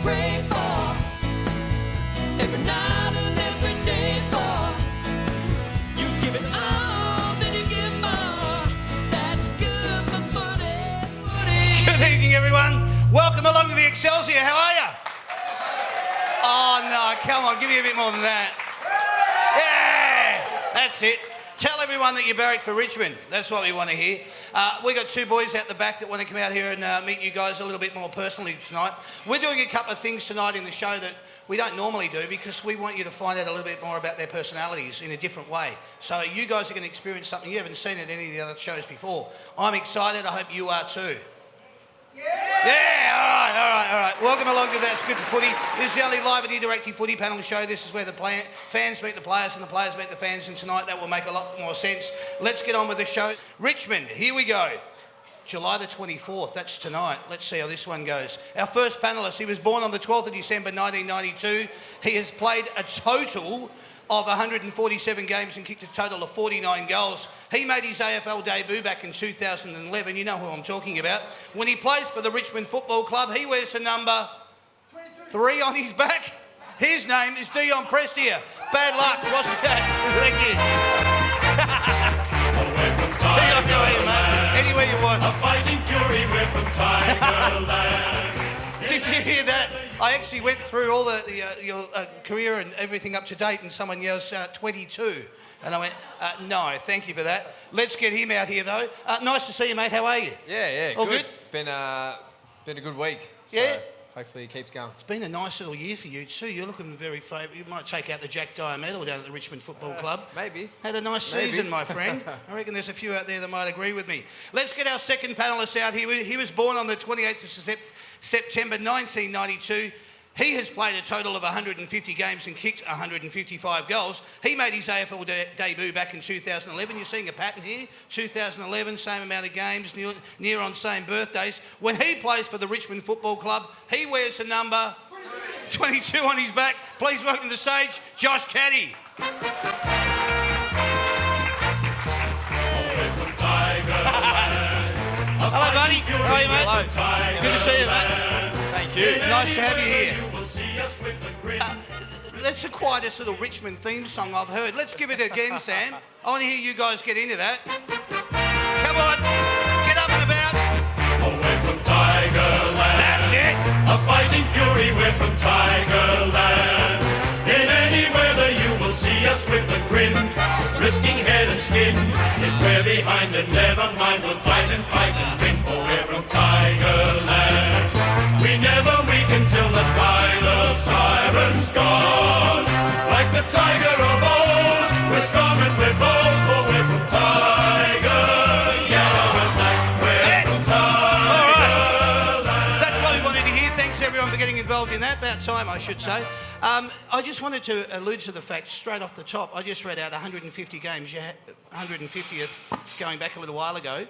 pray for, every night and every day for. You give it all, then you give more. That's good for footy. Good evening, everyone. Welcome along to the Excelsior. How are you? Oh, no, come on, give me a bit more than that. Yeah, that's it. Tell everyone that you barrack for Richmond. That's what we want to hear. We got two boys out the back that want to come out here and meet you guys a little bit more personally tonight. We're doing a couple of things tonight in the show that we don't normally do because we want you to find out a little bit more about their personalities in a different way. So you guys are going to experience something you haven't seen at any of the other shows before. I'm excited. I hope you are too. Yeah, all right. Welcome along to That's Good for Footy. This is the only live and interactive footy panel show. This is where the fans meet the players and the players meet the fans, and tonight that will make a lot more sense. Let's get on with the show. Richmond, here we go. July the 24th, that's tonight. Let's see how this one goes. Our first panellist, he was born on the 12th of December 1992. He has played a total of 147 games and kicked a total of 49 goals. He made his AFL debut back in 2011. You know who I'm talking about. When he plays for the Richmond Football Club, he wears the number 3 on his back. His name is Dion Prestia. Bad luck, wasn't that? Thank you. See you on your way, mate. Anywhere you want. A fighting fury, we're from Tigerland. Did you hear that? I actually went through all your career and everything up to date, and someone yells 22. And I went, no, thank you for that. Let's get him out here, though. Nice to see you, mate. How are you? Yeah, all good? Been a good week. So yeah. Hopefully it keeps going. It's been a nice little year for you too. You're looking very favourite. You might take out the Jack Dyer medal down at the Richmond Football Club. Maybe. Had a nice season, my friend. I reckon there's a few out there that might agree with me. Let's get our second panellist out here. He was born on the 28th of September 1992. He has played a total of 150 games and kicked 155 goals. He made his AFL debut back in 2011. You're seeing a pattern here. 2011, same amount of games, near on same birthdays. When he plays for the Richmond Football Club, he wears the number 22 on his back. Please welcome to the stage, Josh Caddy. Hello, buddy. How are you, mate? Hello. Good to see you, mate. Thank you. Nice to have you here. That's the quietest little Richmond theme song I've heard. Let's give it again, Sam. I want to hear you guys get into that. Come on, get up and about. We're from Tigerland. That's it. A fighting fury, we're from Tigerland. In any weather you will see us with a grin, risking head and skin. If we're behind, then never mind, we'll fight and win, for we're from Tigerland. We never weaken till the final siren's gone. Like the tiger of old, we're strong and we're bold, for we're from Tiger. Yellow and black, we're from Tigerland. That's what we wanted to hear. Thanks everyone for getting involved in that. About time, I should say. I just wanted to allude to the fact, straight off the top, I just read out 150 games. You had 150th going back a little while ago.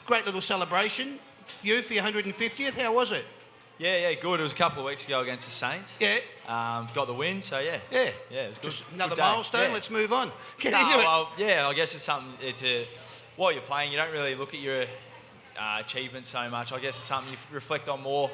Great little celebration. You for your 150th, how was it? Yeah, good. It was a couple of weeks ago against the Saints. Yeah. Got the win, so yeah. Yeah. Yeah, it was good. Just another good day. milestone. Yeah. Let's move on. Get into it. Well, yeah, I guess it's something. While you're playing, you don't really look at your achievements so much. I guess it's something you reflect on more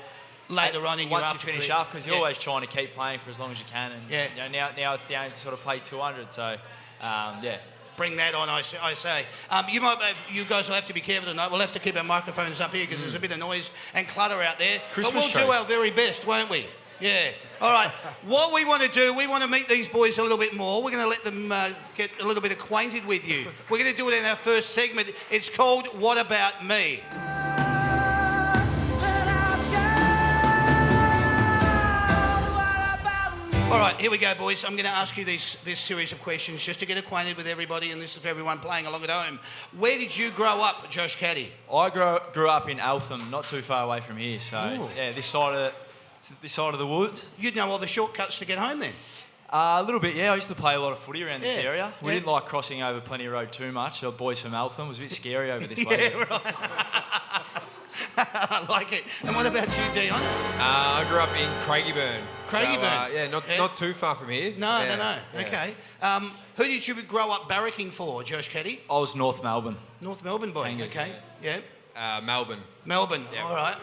later on in your once you finish up, because you're always trying to keep playing for as long as you can. And you know, now it's the aim to sort of play 200. So yeah. Bring that on, I say. You guys will have to be careful tonight. We'll have to keep our microphones up here because there's a bit of noise and clutter out there. Christmas but we'll do our very best, won't we? Yeah. All right. What we want to do, we want to meet these boys a little bit more. We're going to let them get a little bit acquainted with you. We're going to do it in our first segment. It's called What About Me? All right, here we go, boys. I'm going to ask you this series of questions just to get acquainted with everybody, and this is for everyone playing along at home. Where did you grow up, Josh Caddy? I grew up in Eltham, not too far away from here. So yeah, this side of the woods. You'd know all the shortcuts to get home then? A little bit, yeah. I used to play a lot of footy around this area. We didn't like crossing over Plenty Road too much. The boys from Eltham, it was a bit scary over this way. Yeah, right. I like it. And what about you, Dion? I grew up in Craigieburn. Craigieburn? So, not too far from here. No. Yeah. Okay. Who did you grow up barracking for, Josh Caddy? I was North Melbourne. North Melbourne boy. Kangas, okay. Yeah. Melbourne. Melbourne. Yep. All right.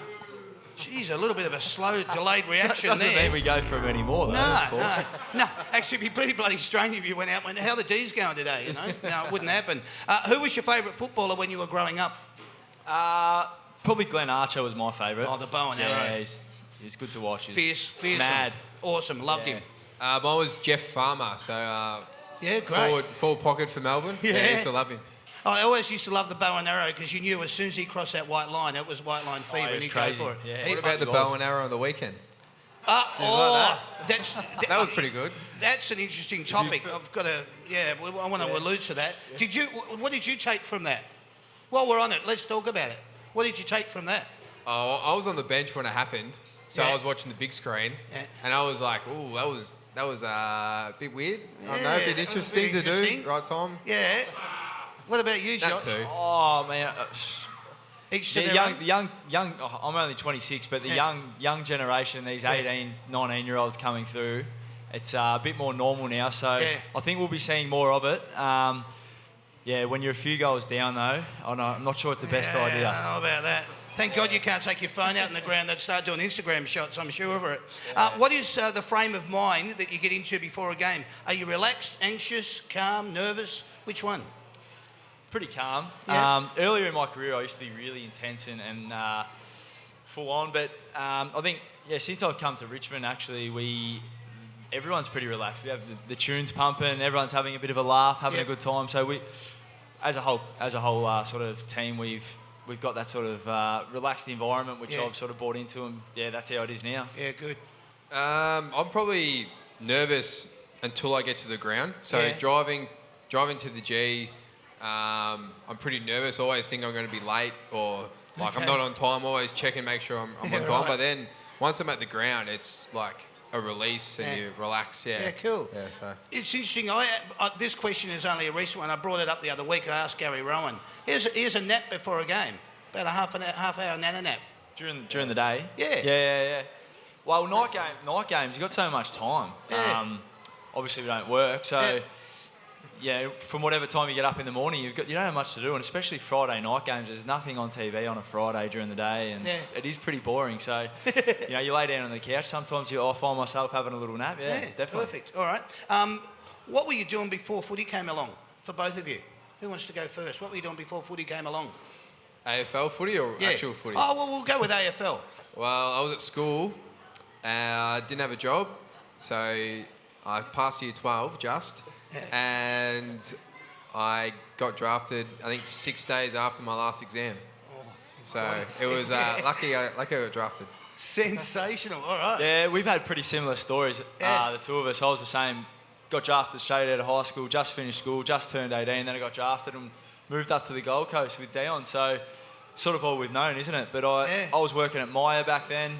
Geez, a little bit of a slow, delayed reaction Doesn't there. mean we go for many more, though, of course. No. Actually, it'd be pretty bloody strange if you went out and went, how the D's going today, you know? No, it wouldn't happen. Who was your favourite footballer when you were growing up? Probably Glenn Archer was my favourite. Oh, the bow and arrow. Yeah, he's good to watch. He's Fierce. mad. Awesome, loved him. Mine was Jeff Farmer, so Yeah, great. forward pocket for Melbourne. Yeah. I used to love him. I always used to love the bow and arrow because you knew as soon as he crossed that white line, it was white line fever it and was he'd crazy. go for it. Yeah. What about the bow and arrow on the weekend? That's That was pretty good. That's an interesting topic. I've got to, I want to allude to that. Yeah. What did you take from that? While we're on it, let's talk about it. What did you take from that? Oh, I was on the bench when it happened, so I was watching the big screen, and I was like, "Ooh, that was a bit weird. I don't know, a bit interesting to do, right, Tom?" Yeah. What about you, That Josh? too. Oh, man. Each to The their own? young. I'm only 26, but the young generation, these 18, 19-year-olds coming through, it's a bit more normal now. So I think we'll be seeing more of it. When you're a few goals down, though, I'm not sure it's the best idea. I don't know about that. Thank God you can't take your phone out in the ground. They'd start doing Instagram shots, I'm sure of it. What is the frame of mind that you get into before a game? Are you relaxed, anxious, calm, nervous? Which one? Pretty calm. Yeah. Earlier in my career, I used to be really intense and full on, but I think since I've come to Richmond, actually, everyone's pretty relaxed. We have the tunes pumping, everyone's having a bit of a laugh, having a good time. So we, as a whole sort of team, we've got that sort of relaxed environment which I've sort of bought into, and that's how it is now. Yeah, good. I'm probably nervous until I get to the ground. So driving to the G, I'm pretty nervous. I always think I'm going to be late or I'm not on time. Always check and make sure I'm on time. Right. But then once I'm at the ground, it's like a release and you relax. Yeah, cool. Yeah, so It's interesting. This question is only a recent one. I brought it up the other week. I asked Gary Rowan. Here's a nap before a game. About a half hour nana nap. During the day? Yeah. Well, night games, you've got so much time. Yeah. Obviously, we don't work, so from whatever time you get up in the morning, you don't have much to do, and especially Friday night games. There's nothing on TV on a Friday during the day, and it is pretty boring. So, you lay down on the couch. Sometimes I find myself having a little nap. Yeah, definitely. Perfect. All right. What were you doing before footy came along? For both of you, who wants to go first? What were you doing before footy came along? AFL footy or actual footy? Oh, well, we'll go with AFL. Well, I was at school. I didn't have a job, so I passed year 12 just, and I got drafted, I think 6 days after my last exam. So it was lucky I got drafted. Sensational. All right. Yeah, we've had pretty similar stories, the two of us. I was the same. Got drafted straight out of high school, just finished school, just turned 18, then I got drafted and moved up to the Gold Coast with Dion. So sort of all we've known, isn't it? But I was working at Myer back then,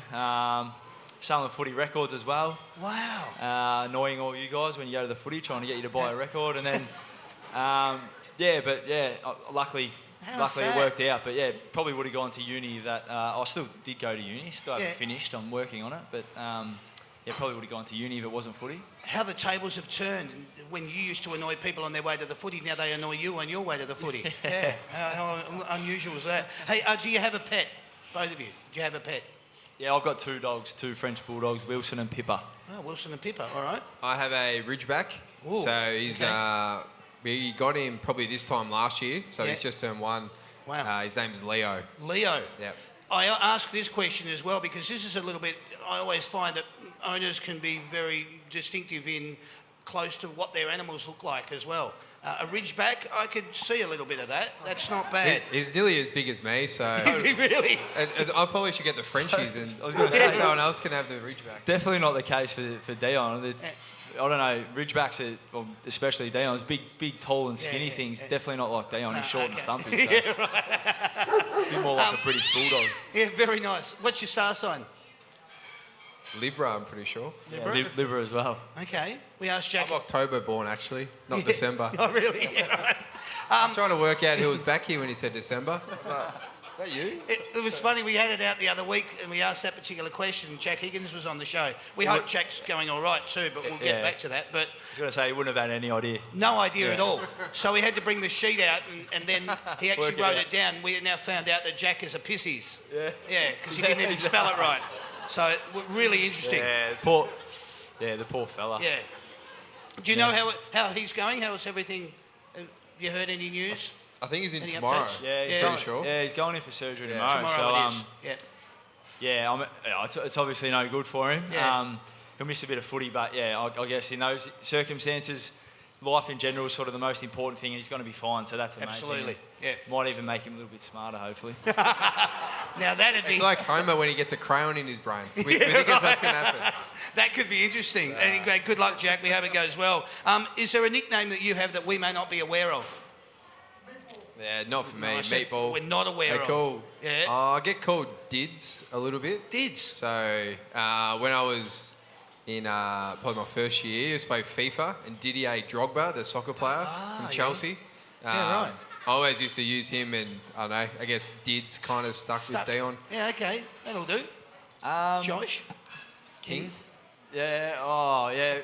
selling footy records as well. Wow. Annoying all you guys when you go to the footy, trying to get you to buy a record. And then, luckily it worked out. But probably would have gone to uni. I still did go to uni, still haven't finished. I'm working on it. But probably would have gone to uni if it wasn't footy. How the tables have turned. When you used to annoy people on their way to the footy, now they annoy you on your way to the footy. How unusual is that? Hey, do you have a pet? Both of you, do you have a pet? Yeah, I've got two dogs, two French bulldogs, Wilson and Pippa. Oh, Wilson and Pippa, all right. I have a Ridgeback. Ooh, so he's we got him probably this time last year. So he's just turned 1. Wow. His name's Leo. Leo. Yeah. I ask this question as well because this is a little bit. I always find that owners can be very distinctive in close to what their animals look like as well. A Ridgeback, I could see a little bit of that. That's not bad. He's nearly as big as me, so Is he really? I probably should get the Frenchies, and I was going to say someone else can have the Ridgeback. Definitely not the case for Dion. I don't know, Ridgebacks, especially Dion's big, tall and skinny things. Definitely not like Dion. He's short and stumpy. So. A bit more like a British bulldog. Yeah, very nice. What's your star sign? Libra, I'm pretty sure. Libra? Libra as well. Okay. We asked Jack. I'm October born, actually, not December. Oh, really? Yeah, right. I was trying to work out who was back here when he said December. It's that you? It was funny, we had it out the other week and we asked that particular question. Jack Higgins was on the show. We hope Jack's going all right too, but we'll get back to that. But I was going to say, you wouldn't have had any idea. no idea at all. So we had to bring the sheet out and then he actually wrote it down. We now found out that Jack is a pissies. Yeah. Yeah, because he didn't even spell it right. So really interesting. Yeah, the poor fella. Yeah. Do you know how he's going? How is everything? Have you heard any news? I think he's in Any tomorrow. updates? Yeah, he's Yeah. going, Pretty sure. Yeah, he's going in for surgery tomorrow. Tomorrow So, it is. it's obviously no good for him. Yeah. He'll miss a bit of footy, but I guess in those circumstances, life in general is sort of the most important thing, and he's going to be fine. So that's amazing. Absolutely. Yeah. Might even make him a little bit smarter, hopefully. Now that'd be It's like Homer when he gets a crayon in his brain. We think that's going to happen. that could be interesting. Anyway, good luck, Jack. We hope it goes well. Is there a nickname that you have that we may not be aware of? Yeah, not for me. I said Meatball. we're not aware They're of. cool. Yeah. I get called Dids a little bit. Dids. So when I was in probably my first year, I was playing FIFA, and Didier Drogba, the soccer player from Chelsea. Yeah, right. I always used to use him, and I don't know, I guess Dids kind of stuck with Dion. Yeah, okay. That'll do. Josh? King. Yeah, oh, yeah.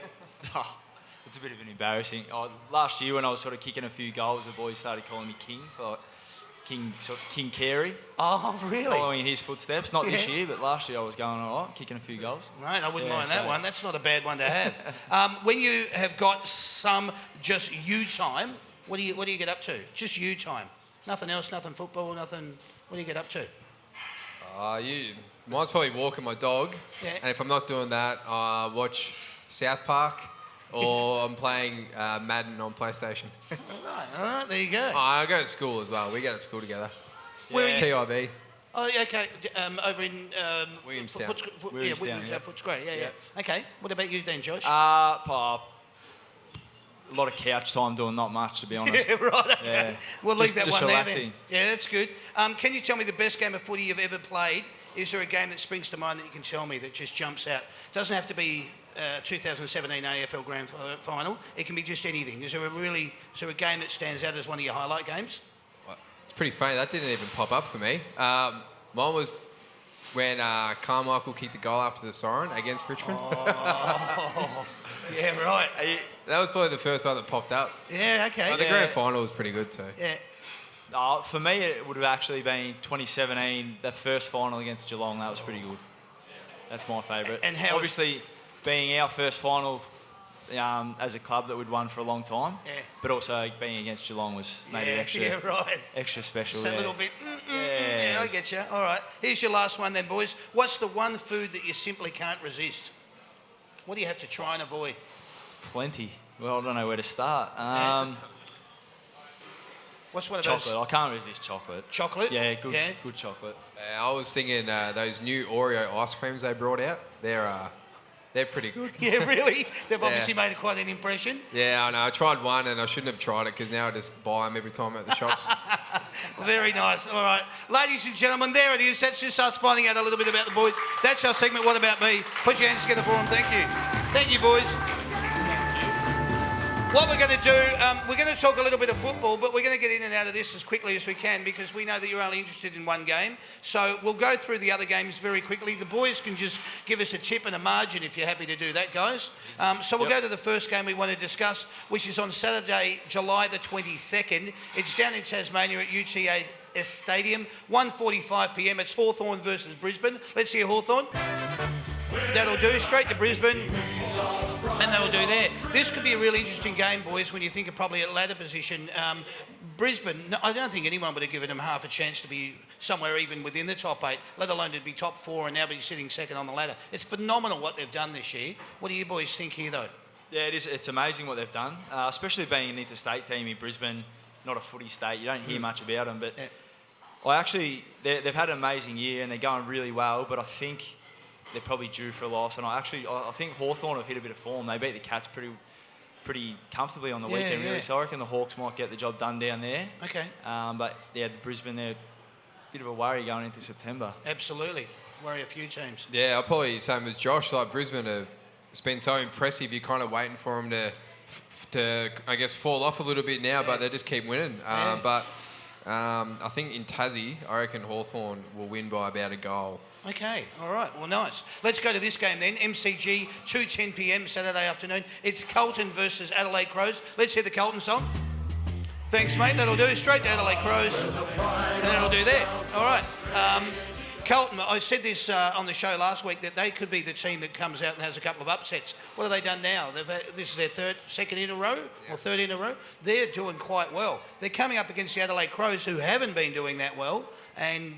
It's a bit of an embarrassing. Last year when I was sort of kicking a few goals, the boys started calling me King for like King Carey, Oh, really? following in his footsteps. Not this year, but last year I was going all right, kicking a few goals. Mate, I wouldn't Yeah, mind that so- one. That's not a bad one to have. When you have got some just you time, what do you get up to? Just you time. Nothing else, nothing football, nothing. What do you get up to? Mine's probably walking my dog, Yeah. and if I'm not doing that, I watch South Park, or I'm playing Madden on PlayStation. All right, there you go. I go to school as well. We go to school together. Where in- TIB. Oh, yeah, okay. Over in Williamstown. Williamstown, yeah. Footscray. Yeah. Okay. What about you then, Josh? A lot of couch time doing not much, to be honest. Yeah, right. Okay. Yeah. We'll leave that Just one there relaxing. then. Yeah, that's good. Can you tell me the best game of footy you've ever played? Is there a game that springs to mind that you can tell me that just jumps out? Doesn't have to be 2017 AFL Grand Final. It can be just anything. Is there a game that stands out as one of your highlight games? It's pretty funny. That didn't even pop up for me. Mine was when Carmichael kicked the goal after the siren against Richmond. Yeah, right. That was probably the first one that popped up. Yeah, okay. The grand final was pretty good too. Yeah. For me, it would have actually been 2017, the first final against Geelong. That was pretty good. That's my favourite. And how- Obviously, being our first final as a club that we'd won for a long time, but also being against Geelong was made it extra special. Just a little bit. Yeah. Yeah, I get you. All right. Here's your last one then, boys. What's the one food that you simply can't resist? What do you have to try and avoid? Plenty. Well, I don't know where to start. What's one of Chocolate. those? I can't resist chocolate. Chocolate? Yeah, good chocolate. I was thinking those new Oreo ice creams they brought out. They're pretty good. Yeah, really? They've obviously made quite an impression. Yeah, I know. I tried one and I shouldn't have tried it because now I just buy them every time at the shops. Very nice. All right. Ladies and gentlemen, there it is. That's just us finding out a little bit about the boys. That's our segment, What About Me? Put your hands together for them. Thank you. Thank you, boys. What we're going to do, we're going to talk a little bit of football, but we're going to get in and out of this as quickly as we can because we know that you're only interested in one game. So we'll go through the other games very quickly. The boys can just give us a tip and a margin if you're happy to do that, guys. So we'll go to the first game we want to discuss, which is on Saturday, July the 22nd. It's down in Tasmania at UTA Stadium, 1:45 p.m. It's Hawthorn versus Brisbane. Let's hear Hawthorn. That'll do. Straight to Brisbane. And they'll do there. This could be a really interesting game, boys, when you think of probably at ladder position. Brisbane, I don't think anyone would have given them half a chance to be somewhere even within the top 8, let alone to be top 4 and now be sitting second on the ladder. It's phenomenal what they've done this year. What do you boys think here, though? Yeah, it is. It's amazing what they've done, especially being an interstate team in Brisbane, not a footy state. You don't hear much about them, but they've had an amazing year and they're going really well, but I think they're probably due for a loss. And I think Hawthorn have hit a bit of form. They beat the Cats pretty comfortably on the weekend, really. So I reckon the Hawks might get the job done down there. Okay. But yeah, the Brisbane, they're a bit of a worry going into September. Absolutely. Worry a few teams. Yeah, I'll probably same with Josh. Like Brisbane it's been so impressive. You're kind of waiting for them to I guess fall off a little bit now, but they just keep winning. But I think in Tassie, I reckon Hawthorn will win by about a goal. Okay, all right, well, nice. Let's go to this game then. MCG, 2:10 p.m. Saturday afternoon. It's Carlton versus Adelaide Crows. Let's hear the Carlton song. Thanks, mate. That'll do. Straight to Adelaide Crows. And that'll do there. All right. Carlton, I said this on the show last week that they could be the team that comes out and has a couple of upsets. What have they done now? This is their second in a row or third in a row. They're doing quite well. They're coming up against the Adelaide Crows, who haven't been doing that well. And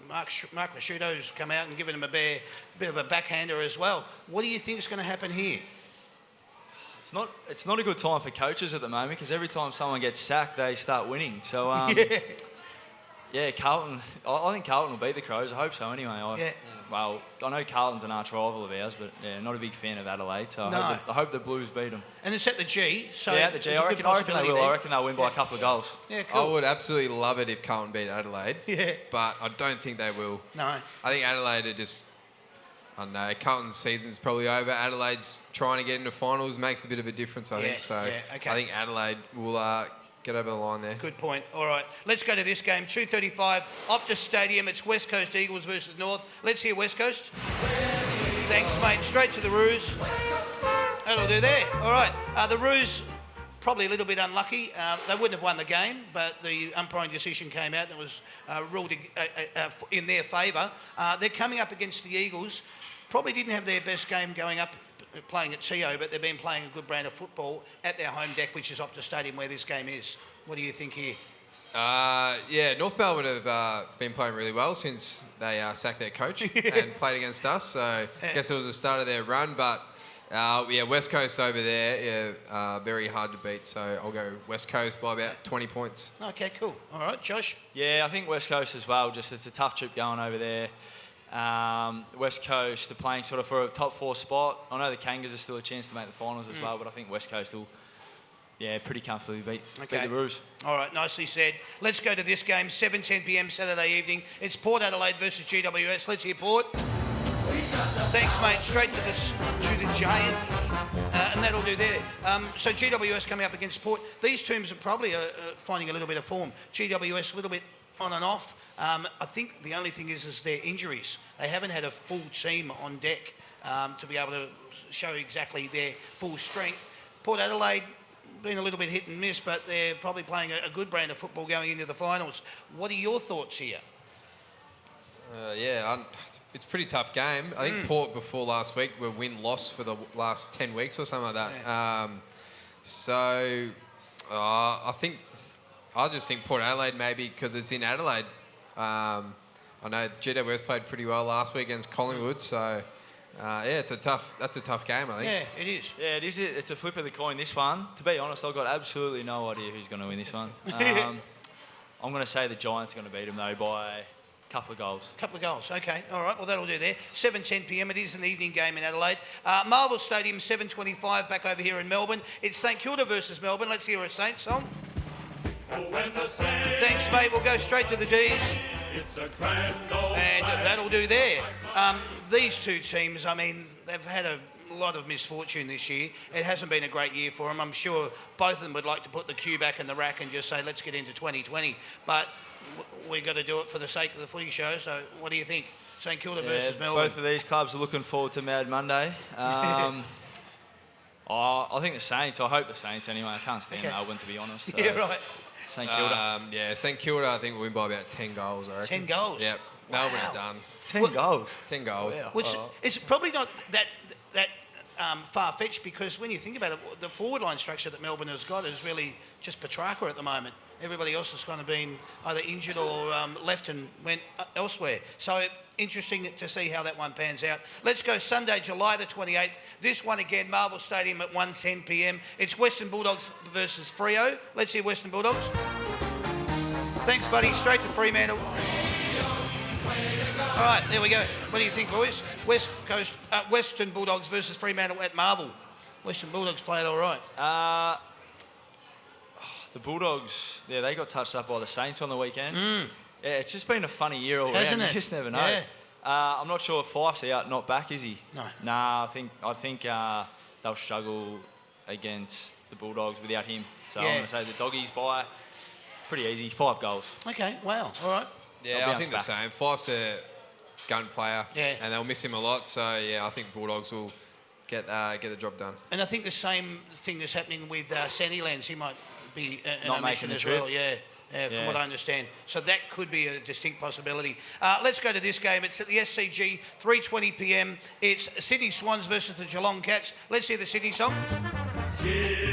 Mark Masciuto's come out and given them a bit of a backhander as well. What do you think is going to happen here? It's not a good time for coaches at the moment because every time someone gets sacked, they start winning. So, yeah, Carlton. I think Carlton will beat the Crows. I hope so anyway. Well, I know Carlton's an arch rival of ours, but yeah, not a big fan of Adelaide. So I hope the Blues beat them. And it's at the G. So yeah, at the G. I reckon they will. I reckon they'll win by a couple of goals. Yeah, cool. I would absolutely love it if Carlton beat Adelaide. Yeah. But I don't think they will. No. I think Adelaide are just... I don't know, Carlton's season's probably over. Adelaide's trying to get into finals, makes a bit of a difference, I think. So okay. I think Adelaide will get over the line there. Good point. All right, let's go to this game. 2:35, Optus Stadium. It's West Coast Eagles versus North. Let's hear West Coast. Thanks, mate. Straight to the Roos. That'll do there. All right. The Roos, probably a little bit unlucky. They wouldn't have won the game, but the umpiring decision came out and it was ruled in their favour. They're coming up against the Eagles. Probably didn't have their best game going up playing at TO, but they've been playing a good brand of football at their home deck, which is Optus Stadium, where this game is. What do you think here? Yeah, North Melbourne have been playing really well since they sacked their coach and played against us. So I guess it was the start of their run, but West Coast over there, very hard to beat. So I'll go West Coast by about 20 points. Okay, cool. All right, Josh? Yeah, I think West Coast as well. Just it's a tough trip going over there. West Coast are playing sort of for a top 4 spot. I know the Kangas are still a chance to make the finals as well, but I think West Coast will, pretty comfortably beat the Roos. All right, nicely said. Let's go to this game, 7:10 p.m. Saturday evening. It's Port Adelaide versus GWS. Let's hear Port. Thanks, mate. Straight to the Giants, and that'll do there. So GWS coming up against Port. These teams are probably finding a little bit of form. GWS a little bit on and off. I think the only thing is their injuries. They haven't had a full team on deck to be able to show exactly their full strength. Port Adelaide been a little bit hit and miss, but they're probably playing a good brand of football going into the finals. What are your thoughts here? It's a pretty tough game. I think Port before last week were win-loss for the last 10 weeks or something like that. I just think Port Adelaide maybe because it's in Adelaide. I know GWS played pretty well last week against Collingwood, so that's a tough game, I think. Yeah, it is. Yeah, it is. It's a flip of the coin, this one. To be honest, I've got absolutely no idea who's going to win this one. I'm going to say the Giants are going to beat them, though, by a couple of goals. Okay. All right, well, that'll do there. 7:10 p.m. It is an evening game in Adelaide. Marvel Stadium, 7:25 back over here in Melbourne. It's St Kilda versus Melbourne. Let's hear a Saints song. Thanks, mate. We'll go straight to the D's. And that'll do there. These two teams, I mean, they've had a lot of misfortune this year. It hasn't been a great year for them. I'm sure both of them would like to put the cue back in the rack and just say, let's get into 2020. But we've got to do it for the sake of the footy show. So what do you think? St Kilda versus Melbourne. Both of these clubs are looking forward to Mad Monday. I think the Saints. I hope the Saints anyway. I can't stand Melbourne, to be honest. So. Yeah, right. St Kilda. St Kilda, I think will win by about 10 goals, I reckon. 10 goals? Yep. Melbourne are done. 10 goals? 10 goals. Wow. Which it's probably not that far-fetched because when you think about it, the forward line structure that Melbourne has got is really just Petrarca at the moment. Everybody else has kind of been either injured or left and went elsewhere. So interesting to see how that one pans out. Let's go Sunday, July the 28th. This one again, Marvel Stadium at 1:10 p.m. It's Western Bulldogs versus Freo. Let's hear Western Bulldogs. Thanks, buddy. Straight to Fremantle. All right, there we go. What do you think, boys? Western Bulldogs versus Fremantle at Marvel. Western Bulldogs played all right. The Bulldogs, they got touched up by the Saints on the weekend. Yeah, it's just been a funny year all around. You just never know. Yeah. I'm not sure if Fife's out, not back, is he? No. Nah, I think they'll struggle against the Bulldogs without him. So I'm going to say the Doggies by pretty easy. 5 goals. Okay, wow, all right. Yeah, They'll I think the bounce back. same. Fife's a gun player, Yeah. and they'll miss him a lot. So yeah, I think Bulldogs will get the job done. And I think the same thing that's happening with Sandylands, he might be an Not omission making the as trip. well, yeah. From Yeah. what I understand. So that could be a distinct possibility. Let's go to this game. It's at the SCG, 3:20 p.m. It's Sydney Swans versus the Geelong Cats. Let's hear the Sydney song.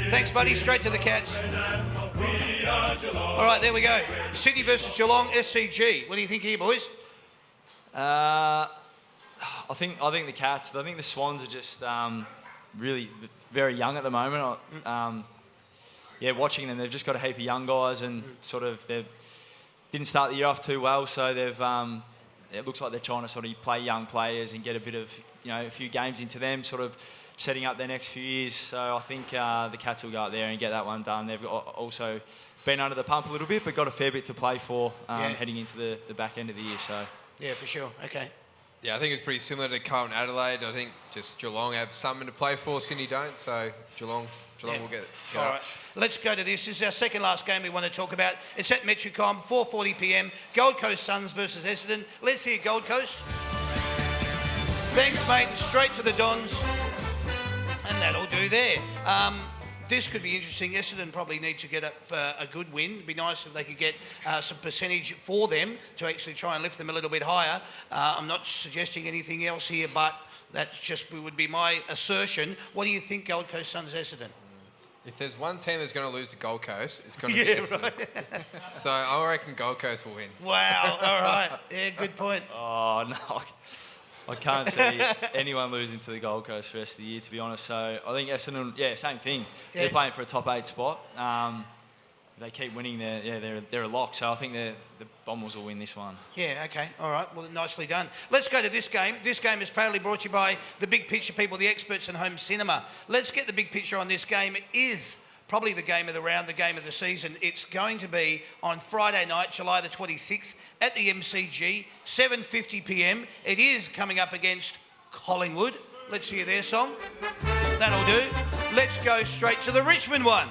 Thanks, buddy. Straight to the Cats. All right, there we go. Sydney versus Geelong, SCG. What do you think here, boys? I think the Cats. I think the Swans are just really very young at the moment. Yeah, watching them, they've just got a heap of young guys, and sort of they didn't start the year off too well. So they've it looks like they're trying to sort of play young players and get a bit of a few games into them, sort of setting up their next few years. So I think the Cats will go out there and get that one done. They've also been under the pump a little bit, but got a fair bit to play for heading into the back end of the year. So Yeah, for sure. Okay. Yeah, I think it's pretty similar to Carlton Adelaide. I think just Geelong have something to play for, Sydney don't. So Geelong will get All up. right. Let's go to this. This is our second last game we want to talk about. It's at Metricom, 4:40 p.m. Gold Coast Suns versus Essendon. Let's hear Gold Coast. Thanks, mate. Straight to the Dons. And that'll do there. This could be interesting. Essendon probably need to get up a good win. It'd be nice if they could get some percentage for them to actually try and lift them a little bit higher. I'm not suggesting anything else here, but that just would be my assertion. What do you think, Gold Coast Suns, Essendon? If there's one team that's going to lose to Gold Coast, it's going to be Essendon. So I reckon Gold Coast will win. Wow, all right. Yeah, good point. Oh, no. I can't see anyone losing to the Gold Coast for the rest of the year, to be honest. So I think Essendon, same thing. Yeah. They're playing for a top 8 spot. They keep winning. They're a lock. So I think the Bombers will win this one. Yeah, okay, all right. Well, nicely done. Let's go to this game. This game is proudly brought to you by the Big Picture people, the experts in home cinema. Let's get the big picture on this game. It is probably the game of the round, the game of the season. It's going to be on Friday night, July the 26th, at the MCG, 7:50 p.m. It is coming up against Collingwood. Let's hear their song. That'll do. Let's go straight to the Richmond one.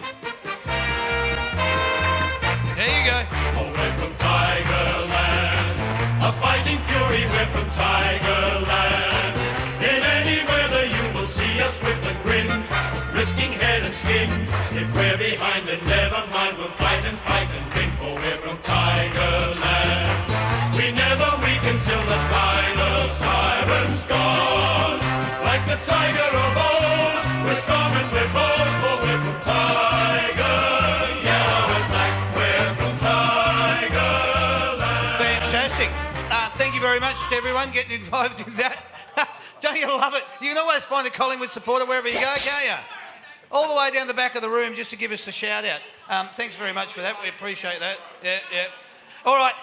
There you go. Oh, we're from Tigerland, a fighting fury, we're from Tigerland. In any weather you will see us with a grin, risking head and skin. If we're behind, then never mind, we'll fight and win, for we're from Tigerland. We never weaken till the final siren's gone. Like the tiger of old, we're strong and we're bold, for we're from Tiger. Yellow and black, we're from Tigerland. Fantastic. Thank you very much to everyone getting involved in that. Don't you love it? You can always find a Collingwood supporter wherever you go, can't you? All the way down the back of the room just to give us the shout out. Thanks very much for that. We appreciate that. Yeah. All right.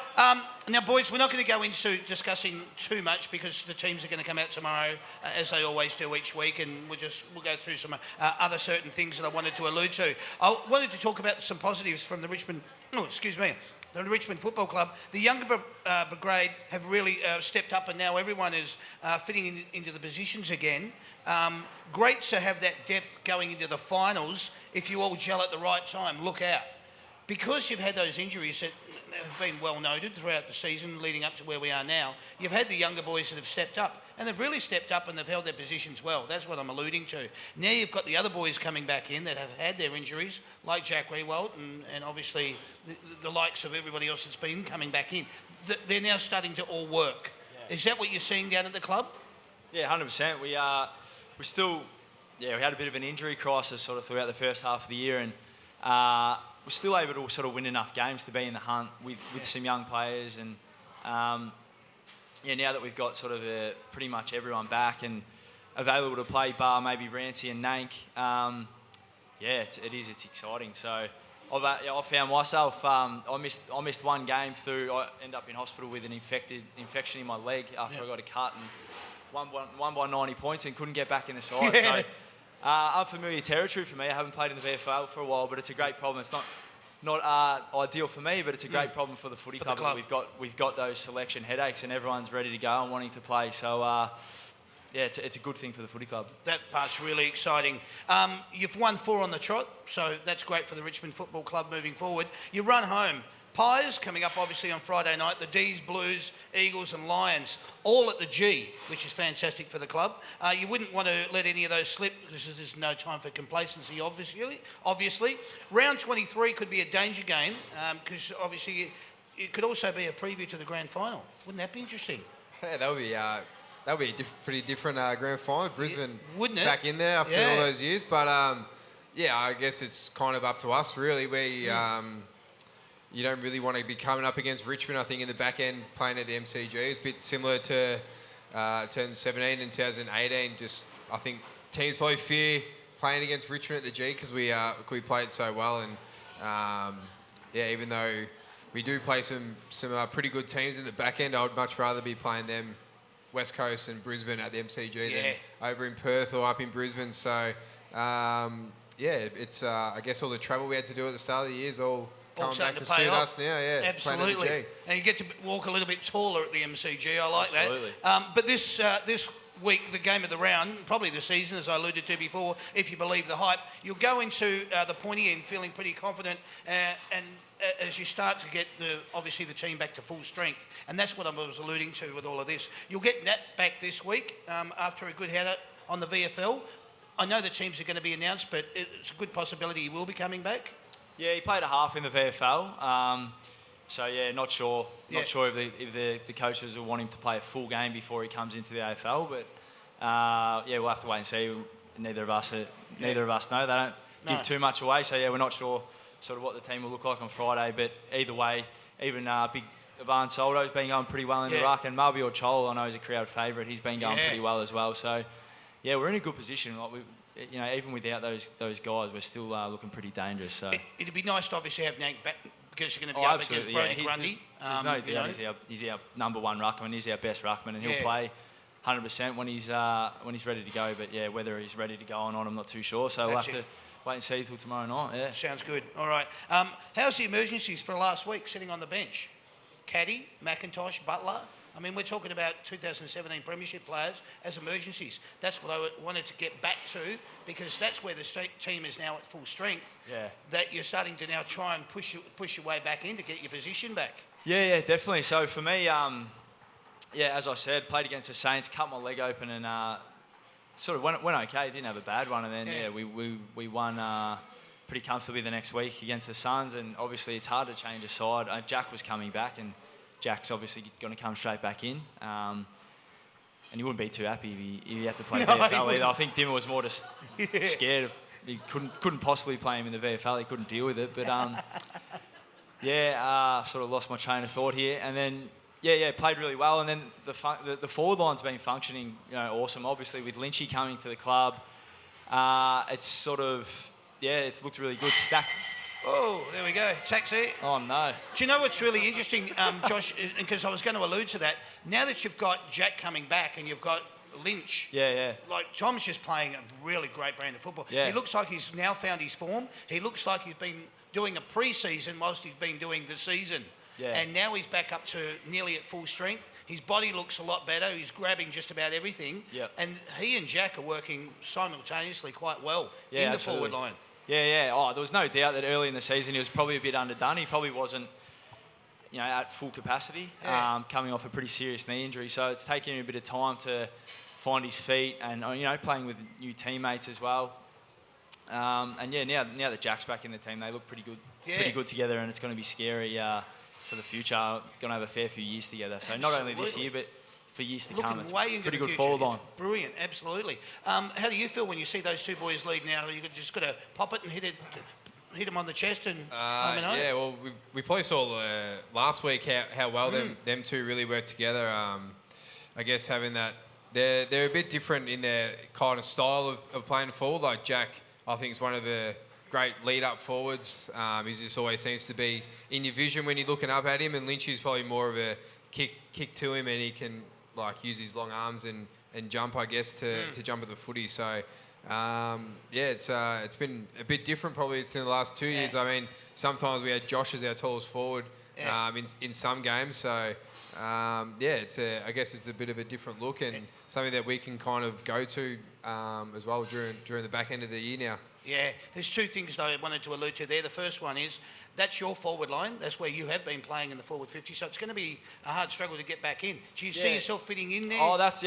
Now, boys, we're not going to go into discussing too much because the teams are going to come out tomorrow, as they always do each week, and we'll go through some other certain things that I wanted to allude to. I wanted to talk about some positives from the Richmond Football Club. The younger brigade have really stepped up, and now everyone is fitting into the positions again. Great to have that depth going into the finals. If you all gel at the right time, look out. Because you've had those injuries that have been well noted throughout the season leading up to where we are now, you've had the younger boys that have stepped up, and they've really stepped up and they've held their positions well. That's what I'm alluding to. Now you've got the other boys coming back in that have had their injuries, like Jack Rewalt and obviously the likes of everybody else that's been coming back in. They're now starting to all work. Yeah. Is that what you're seeing down at the club? Yeah, 100%. We had a bit of an injury crisis sort of throughout the first half of the year, and we're still able to sort of win enough games to be in the hunt with some young players. And now that we've got sort of pretty much everyone back and available to play, bar maybe Rancy and Nank, it's exciting. So I found myself, I missed one game through. I ended up in hospital with an infection in my leg after I got a cut, and won by 90 points and couldn't get back in the side. So unfamiliar territory for me. I haven't played in the VFL for a while, but it's a great problem. It's not ideal for me, but it's a great problem for the footy club. We've got those selection headaches, and everyone's ready to go and wanting to play. So it's a good thing for the footy club. That part's really exciting. You've won 4 on the trot, so that's great for the Richmond Football Club moving forward. You run home. Pies coming up obviously on Friday night. The D's, Blues, Eagles and Lions, all at the G, which is fantastic for the club. You wouldn't want to let any of those slip because there's no time for complacency, obviously. Round 23 could be a danger game because obviously it could also be a preview to the grand final. Wouldn't that be interesting? Yeah, that would be a pretty different grand final. Brisbane wouldn't it? Back in there after all those years. But, I guess it's kind of up to us, really. You don't really want to be coming up against Richmond, I think, in the back end, playing at the MCG. It's a bit similar to 2017 and 2018. Just, I think teams probably fear playing against Richmond at the G because we played so well. And, even though we do play some pretty good teams in the back end, I would much rather be playing them West Coast and Brisbane at the MCG than over in Perth or up in Brisbane. So, it's, I guess, all the travel we had to do at the start of the year is all coming back to suit us now, Absolutely. And you get to walk a little bit taller at the MCG. I like that. But this week, the game of the round, probably the season, as I alluded to before, if you believe the hype, you'll go into the pointy end feeling pretty confident and as you start to get obviously the team back to full strength. And that's what I was alluding to with all of this. You'll get Nat back this week after a good header on the VFL. I know the teams are going to be announced, but it's a good possibility he will be coming back. Yeah, he played a half in the VFL. Not sure. Not sure if the coaches will want him to play a full game before he comes into the AFL. But we'll have to wait and see. Neither of us know. They don't give too much away. So we're not sure sort of what the team will look like on Friday. But either way, even big Ivan Soldo's been going pretty well in the ruck, and BrokerrocheR, I know, is a crowd favourite. He's been going pretty well as well. So we're in a good position. Like even without those guys, we're still looking pretty dangerous. So it'd be nice to obviously have Nank back because you're going to be up against Brody Grundy. There's no doubt he's our number one ruckman. He's our best ruckman, and he'll play 100% when he's ready to go. But whether he's ready to go or not, I'm not too sure. So we'll have to wait and see till tomorrow night. Yeah, sounds good. All right. How's the emergencies for last week sitting on the bench? Caddy, McIntosh, Butler. I mean, we're talking about 2017 Premiership players as emergencies. That's what I wanted to get back to because that's where the team is now at full strength. Yeah. That you're starting to now try and push your way back in to get your position back. Yeah, definitely. So for me, as I said, played against the Saints, cut my leg open and sort of went okay. Didn't have a bad one, and then we won pretty comfortably the next week against the Suns. And obviously, it's hard to change a side. Jack was coming back and Jack's obviously going to come straight back in. And he wouldn't be too happy if he had to play VFL either. I think Dimmer was more just scared. He couldn't possibly play him in the VFL. He couldn't deal with it. But, sort of lost my train of thought here. And then, played really well. And then the forward line's been functioning awesome. Obviously, with Lynchy coming to the club, it's sort of, it's looked really good. Stacked. Oh, there we go. Taxi. Oh, no. Do you know what's really interesting, Josh, because I was going to allude to that, now that you've got Jack coming back and you've got Lynch, like Tom's just playing a really great brand of football. Yeah. He looks like he's now found his form. He looks like he's been doing a pre-season whilst he's been doing the season. Yeah. And now he's back up to nearly at full strength. His body looks a lot better. He's grabbing just about everything. Yep. And he and Jack are working simultaneously quite well in the forward line. Yeah. Oh, there was no doubt that early in the season he was probably a bit underdone. He probably wasn't, at full capacity, coming off a pretty serious knee injury. So it's taken him a bit of time to find his feet and, playing with new teammates as well. Now that Jack's back in the team, they look pretty good together, and it's going to be scary for the future. Going to have a fair few years together. So not only this year, but for years to come. It's way into pretty the good future. forward line. Brilliant, absolutely. How do you feel when you see those two boys lead now? You just got to pop it and hit them on the chest and home and home? Yeah, well, we probably saw last week how well them two really worked together. I guess having that, they're a bit different in their kind of style of playing forward. Like Jack, I think, is one of the great lead-up forwards. He just always seems to be in your vision when you're looking up at him, and Lynchy's probably more of a kick to him, and he can use his long arms and jump, I guess, to jump at the footy. So, it's been a bit different probably in the last 2 years. I mean, sometimes we had Josh as our tallest forward in some games. So, I guess it's a bit of a different look and something that we can kind of go to as well during the back end of the year now. Yeah, there's two things though I wanted to allude to there. The first one is that's your forward line. That's where you have been playing in the forward 50. So it's going to be a hard struggle to get back in. Do you see yourself fitting in there? Oh, that's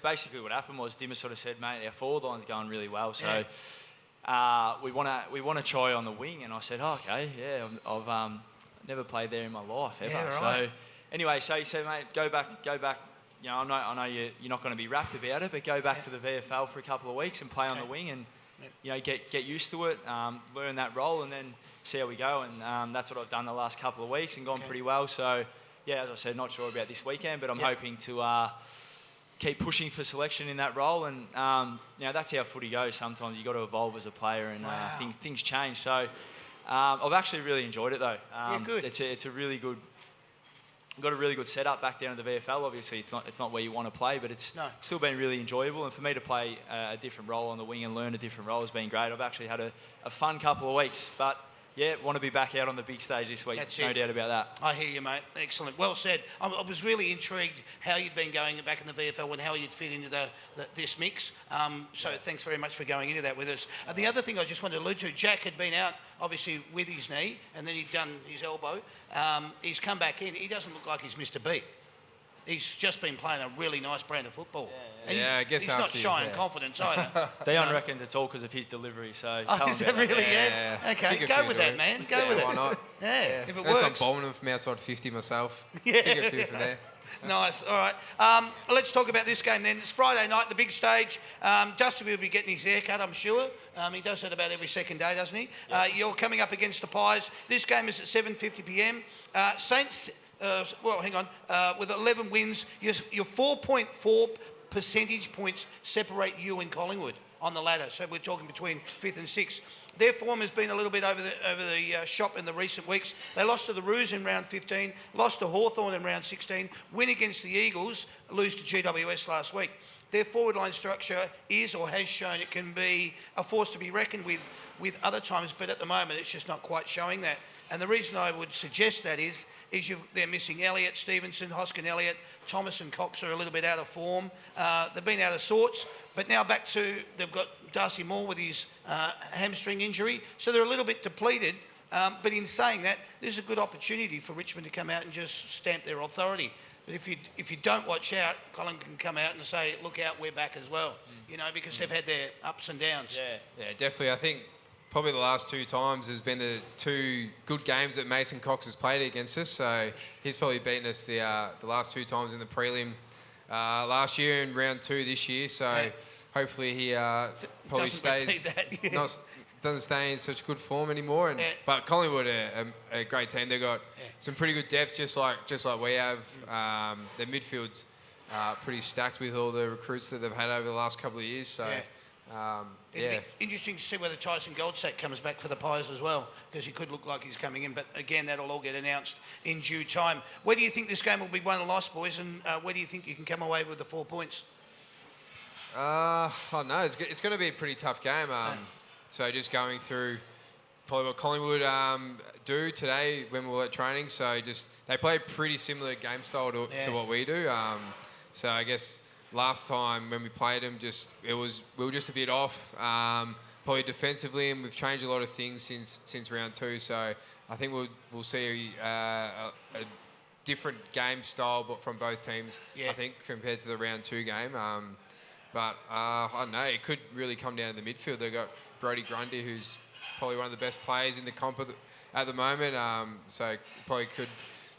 basically what happened was Dimmer sort of said, mate, our forward line's going really well. So we want to try on the wing. And I said, okay, I've never played there in my life ever. Yeah, right. So anyway, so he said, mate, go back. You know, I know you're not going to be rapt about it, but go back to the VFL for a couple of weeks and play on the wing and, you know, get used to it, learn that role and then see how we go. And that's what I've done the last couple of weeks and gone pretty well. So, yeah, as I said, not sure about this weekend, but I'm hoping to keep pushing for selection in that role. And, you know, that's how footy goes. Sometimes you've got to evolve as a player and things change. So I've actually really enjoyed it, though. Good. It's a really good... Got a really good setup back down at the VFL. Obviously, it's not where you want to play, but it's still been really enjoyable. And for me to play a different role on the wing and learn a different role has been great. I've actually had a fun couple of weeks, but yeah, want to be back out on the big stage this week. No doubt about that. I hear you, mate. Excellent. Well said. I was really intrigued how you'd been going back in the VFL and how you'd fit into this mix. So thanks very much for going into that with us. The other thing I just wanted to allude to, Jack had been out, obviously, with his knee, and then he'd done his elbow. He's come back in. He doesn't look like he's missed a beat. He's just been playing a really nice brand of football. And I guess he's not shy in confidence either. Dion reckons it's all because of his delivery, so tell him Is it about that. really? Yeah. Okay, go with that, man. Go with it. Why not? Yeah, if it Unless I'm works. bowling them from outside 50 myself. Pick a few from there. Nice. All right. Let's talk about this game then. It's Friday night, the big stage. Dusty will be getting his haircut, I'm sure. He does that about every second day, doesn't he? You're coming up against the Pies. This game is at 7:50 p.m. Saints, with 11 wins, your 4.4 percentage points separate you and Collingwood on the ladder. So we're talking between 5th and 6th. Their form has been a little bit over the shop in the recent weeks. They lost to the Roos in round 15, lost to Hawthorn in round 16, win against the Eagles, lose to GWS last week. Their forward line structure is or has shown it can be a force to be reckoned with other times, but at the moment it's just not quite showing that. And the reason I would suggest that is they're missing Elliott, Stevenson, Hoskin Elliott, Thomas and Cox are a little bit out of form. They've been out of sorts, but now they've got Darcy Moore with his hamstring injury, so they're a little bit depleted. But in saying that, this is a good opportunity for Richmond to come out and just stamp their authority. But if you don't watch out, Colin can come out and say, look out, we're back as well. You know, because they've had their ups and downs. Yeah, definitely. I think probably the last two times has been the two good games that Mason Cox has played against us. So he's probably beaten us the last two times in the prelim last year and round 2 this year. So hopefully he probably doesn't stay in such good form anymore. But Collingwood are a great team. They've got some pretty good depth, just like we have. Their midfield's pretty stacked with all the recruits that they've had over the last couple of years. So. It'll be interesting to see whether Tyson Goldsack comes back for the Pies as well, because he could look like he's coming in. But again, that'll all get announced in due time. Where do you think this game will be won or lost, boys? And where do you think you can come away with the 4 points? I don't know. It's going to be a pretty tough game. So just going through probably what Collingwood do today when we were at training. So they play a pretty similar game style to what we do. So I guess last time when we played them, we were just a bit off, probably defensively, and we've changed a lot of things since round 2. So I think we'll see a different game style, but from both teams. I think compared to the round 2 game. But I don't know. It could really come down to the midfield. They've got Brodie Grundy, who's probably one of the best players in the comp at the moment. So probably could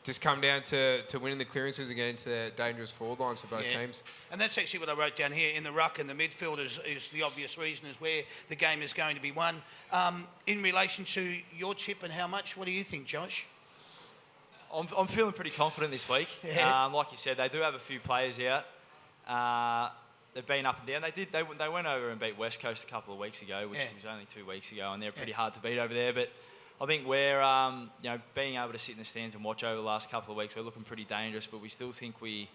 just come down to winning the clearances and getting into dangerous forward lines for both teams. And that's actually what I wrote down here. In the ruck and the midfield is the obvious reason is where the game is going to be won. In relation to your tip and how much, what do you think, Josh? I'm feeling pretty confident this week. Like you said, they do have a few players out. They've been up and down. They went over and beat West Coast a couple of weeks ago, which was only 2 weeks ago, and they're pretty hard to beat over there. But I think we're, being able to sit in the stands and watch over the last couple of weeks, we're looking pretty dangerous, but we still think we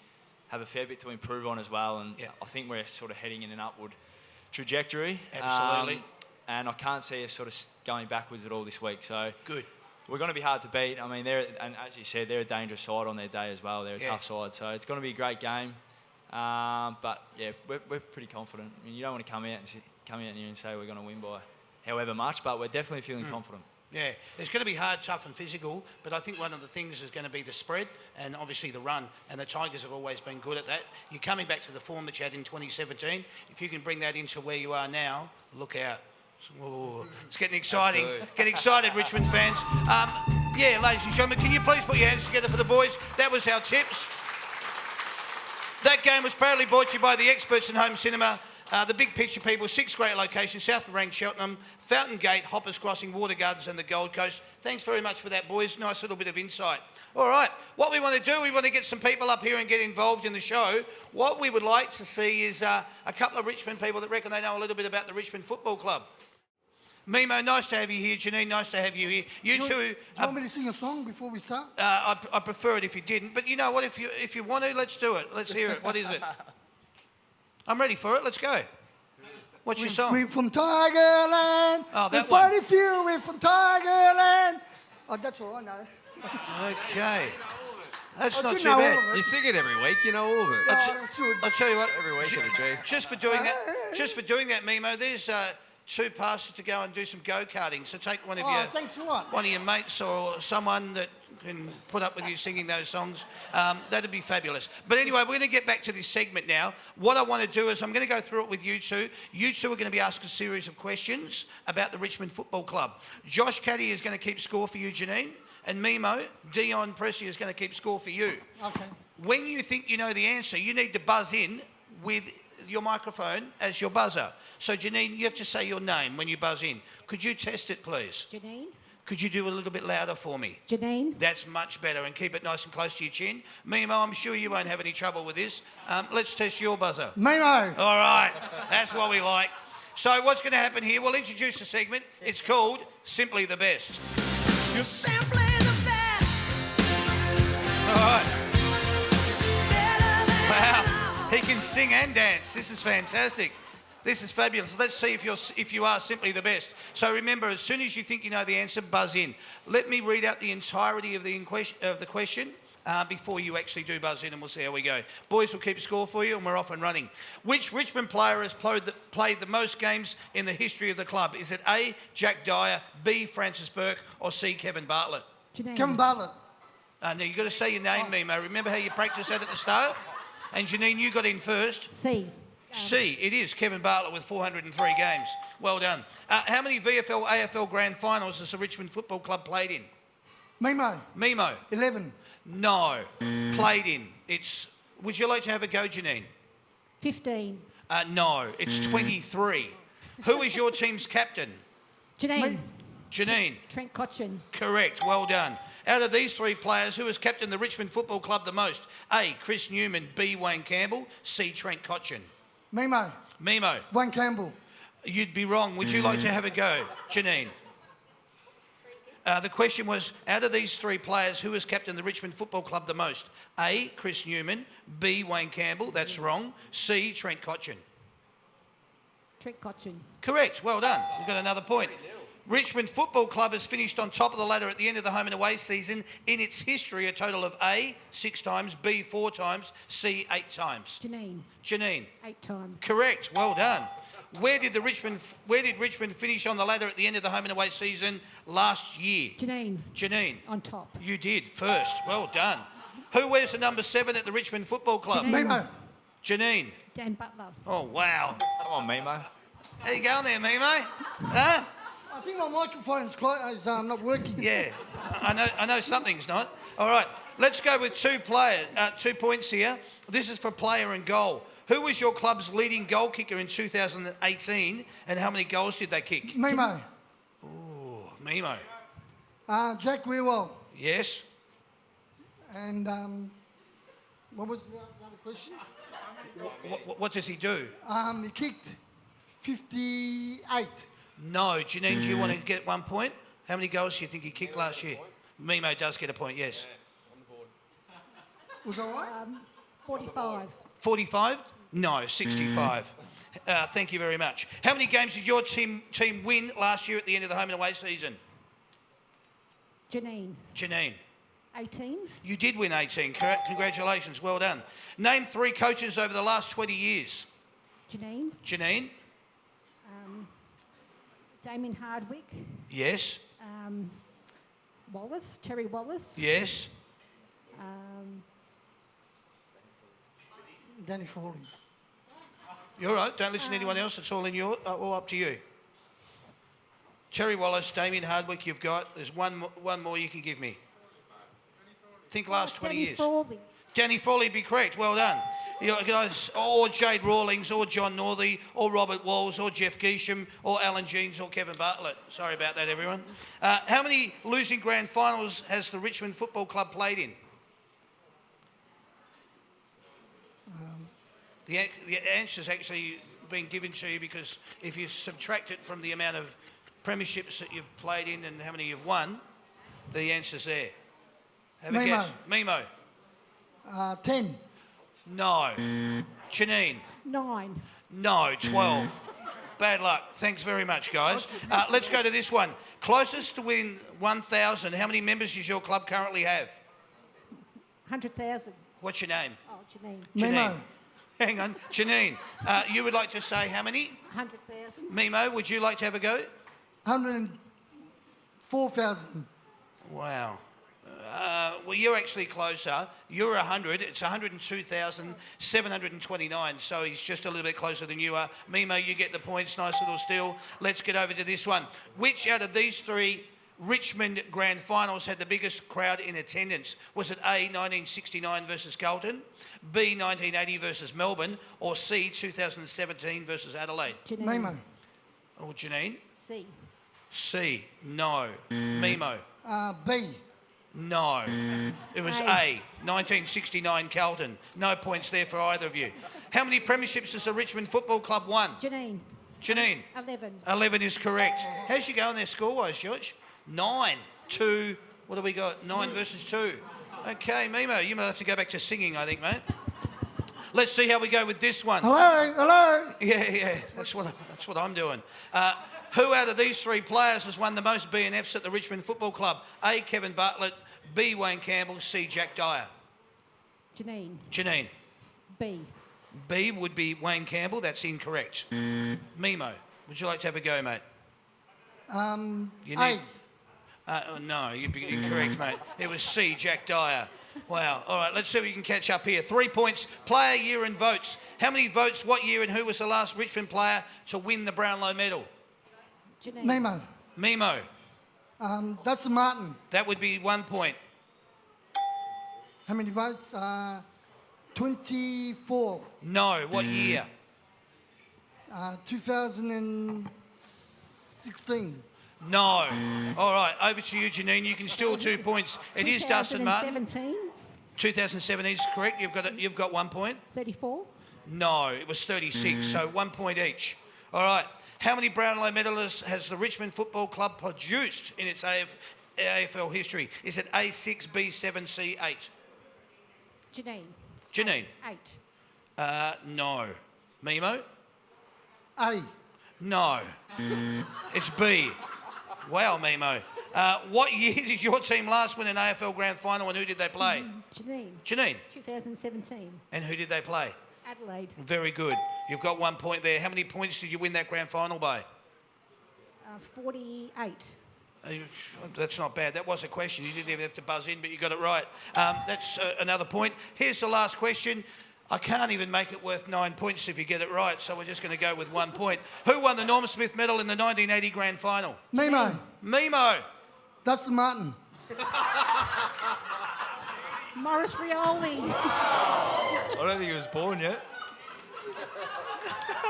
have a fair bit to improve on as well. And I think we're sort of heading in an upward trajectory. Absolutely. And I can't see us sort of going backwards at all this week. So good. we're going to be hard to beat. I mean, and as you said, they're a dangerous side on their day as well. They're a tough side, so it's going to be a great game. But yeah, we're pretty confident. I mean, you don't want to come out here and say we're going to win by however much, but we're definitely feeling confident. Yeah, it's going to be hard, tough and physical, but I think one of the things is going to be the spread and obviously the run, and the Tigers have always been good at that. You're coming back to the form that you had in 2017. If you can bring that into where you are now, look out. Ooh, it's getting exciting. Absolutely. Get excited, Richmond fans. Yeah, ladies and gentlemen, can you please put your hands together for the boys? That was our tips. That game was proudly brought to you by the experts in home cinema. The Big Picture people, 6 great locations, South Morang, Cheltenham, Fountain Gate, Hoppers Crossing, Water Gardens and the Gold Coast. Thanks very much for that, boys. Nice little bit of insight. All right, what we want to do, we want to get some people up here and get involved in the show. What we would like to see is a couple of Richmond people that reckon they know a little bit about the Richmond Football Club. Mimo, nice to have you here. Janine, nice to have you here. You two... Do you want me to sing a song before we start? I prefer it if you didn't, but you know what, if you want to, let's do it. Let's hear it. What is it? I'm ready for it. Let's go. What's your song? We're from Tigerland. Oh, that we're one. 42, we're from Tigerland. Oh, that's all I know. Okay. That's not you too know all bad. of it. You sing it every week, you know all of it. Oh, should. I'll tell you what. Every week at the G. Just for doing that, Mimo, there's 2 passes to go and do some go-karting. So take one of Oh, thanks a lot. one of your mates or someone that can put up with you singing those songs. That'd be fabulous. But anyway, we're going to get back to this segment now. What I want to do is I'm going to go through it with you two. You two are going to be asked a series of questions about the Richmond Football Club. Josh Caddy is going to keep score for you, Janine. And Mimo, Dion Pressey is going to keep score for you. Okay. When you think you know the answer, you need to buzz in with your microphone as your buzzer. So, Janine, you have to say your name when you buzz in. Could you test it, please? Janine? Could you do a little bit louder for me? Janine? That's much better, and keep it nice and close to your chin. Mimo, I'm sure you won't have any trouble with this. Let's test your buzzer. Mimo. All right, that's what we like. So what's going to happen here, we'll introduce a segment. It's called Simply the Best. You're simply the best. All right. Better than Wow, he can sing and dance. This is fantastic. This is fabulous. Let's see if you are simply the best. So remember, as soon as you think you know the answer, buzz in. Let me read out the entirety of the question before you actually do buzz in, and we'll see how we go. Boys will keep score for you, and we're off and running. Which Richmond player has played the most games in the history of the club? Is it A, Jack Dyer, B, Francis Burke, or C, Kevin Bartlett? Janine? Kevin Bartlett. Now, you've got to say your name, Mimo. Remember how you practiced that at the start? And Janine, you got in first. C. C, it is Kevin Bartlett with 403 games. Well done. How many VFL, AFL Grand Finals has the Richmond Football Club played in? Mimo. Mimo? 11. No. Played in. Would you like to have a go, Janine? 15. No, it's 23. Who is your team's captain? Janine? Janine? Trent Cotchin. Correct, well done. Out of these 3 players, who has captained the Richmond Football Club the most? A, Chris Newman, B, Wayne Campbell, C, Trent Cotchin. Mimo. Mimo? Wayne Campbell. You'd be wrong. Would you like to have a go, Janine? The question was, out of these 3 players, who has captained the Richmond Football Club the most? A, Chris Newman, B, Wayne Campbell, that's wrong, C, Trent Cotchin. Trent Cotchin. Correct, well done. We've got another point. Richmond Football Club has finished on top of the ladder at the end of the home and away season in its history a total of A, 6 times, B, 4 times, C, 8 times. Janine? Janine. 8 times. Correct, well done. Where did Richmond finish on the ladder at the end of the home and away season last year? Janine? Janine. On top. You did first. Well done. Who wears the number 7 at the Richmond Football Club? Janine. Mimo. Janine. Dan Butler. Oh, wow. Come on, Mimo. How you going there, Mimo? Huh? I think my microphone's not working. Yeah, I know something's not. All right, let's go with 2 points here. This is for player and goal. Who was your club's leading goal kicker in 2018, and how many goals did they kick? Mimo. Oh, Mimo. Jack Weirwell. Yes. And what was the other question? What does he do? He kicked 58. No. Janine, do you want to get 1 point? How many goals do you think he kicked last year? Mimo does get a point, yes. Was that right? 45. 45? No, 65. Thank you very much. How many games did your team win last year at the end of the home and away season? Janine. Janine. 18. You did win 18, correct? Congratulations, well done. Name 3 coaches over the last 20 years. Janine. Janine? Damien Hardwick. Yes. Wallace. Terry Wallace. Yes. Danny Foley. You're all right, don't listen to anyone else, it's all all up to you. Terry Wallace, Damien Hardwick, you've got. There's one more you can give me. Think last 20 Danny years. Foley. Danny Foley, be correct. Well done. You guys, or Jade Rawlings, or John Northey, or Robert Walls, or Jeff Geesham, or Alan Jeans, or Kevin Bartlett. Sorry about that, everyone. How many losing grand finals has the Richmond Football Club played in? The answer's actually been given to you because if you subtract it from the amount of premierships that you've played in and how many you've won, the answer's there. Have a guess. Mimo. 10. No. Janine. 9. No. 12. Bad luck. Thanks very much, guys. Let's go to this one. Closest to win 1,000, how many members does your club currently have? 100,000. What's your name? Oh, Janine. Janine. Hang on. Janine, you would like to say how many? 100,000. Mimo, would you like to have a go? 104,000. Wow. Well, you're actually closer. You're 100. It's 102,729. So he's just a little bit closer than you are. Mimo, you get the points. Nice little steal. Let's get over to this one. Which out of these 3 Richmond grand finals had the biggest crowd in attendance? Was it A, 1969 versus Carlton, B, 1980 versus Melbourne, or C, 2017 versus Adelaide? Janine. Mimo. Oh, Janine? C. C, no. Mimo? B. No. It was A, 1969 Carlton. No points there for either of you. How many premierships has the Richmond Football Club won? Janine. Janine? 11. 11 is correct. How's you going there score-wise, George? 9, 2, what do we got? 9 versus 2. Okay, Mimo, you might have to go back to singing, I think, mate. Let's see how we go with this one. Hello. Yeah, that's what I'm doing. Who out of these 3 players has won the most BNFs at the Richmond Football Club? A, Kevin Bartlett, B, Wayne Campbell, C, Jack Dyer. Janine. Janine. B. B would be Wayne Campbell. That's incorrect. Mimo, would you like to have a go, mate? A. No, you'd be incorrect, mate. It was C, Jack Dyer. Wow. All right, let's see if we can catch up here. 3 points. Player, year and votes. How many votes, what year, and who was the last Richmond player to win the Brownlow medal? Janine. Mimo. Mimo. Dustin Martin. That would be 1 point. How many votes? 24. No, what year? 2016. No. All right, over to you, Janine. You can still 2 points. It is Dustin Martin. 2017 is correct. You've got 1 point. 34. No, it was 36, so 1 point each. All right. How many Brownlow medalists has the Richmond Football Club produced in its AFL history? Is it A6, B7, C8? Janine. Janine? 8. No. Mimo? A. No. It's B. Wow, Mimo. What year did your team last win an AFL Grand Final and who did they play? Janine. Janine? 2017. And who did they play? Adelaide. Very good. You've got 1 point there. How many points did you win that Grand Final by? 48. That's not bad. That was a question. You didn't even have to buzz in, but you got it right. That's another point. Here's the last question. I can't even make it worth 9 points if you get it right, so we're just going to go with 1 point. Who won the Norm Smith medal in the 1980 Grand Final? Mimo. Mimo. Dustin Martin. Morris Rioli. I don't think he was born yet.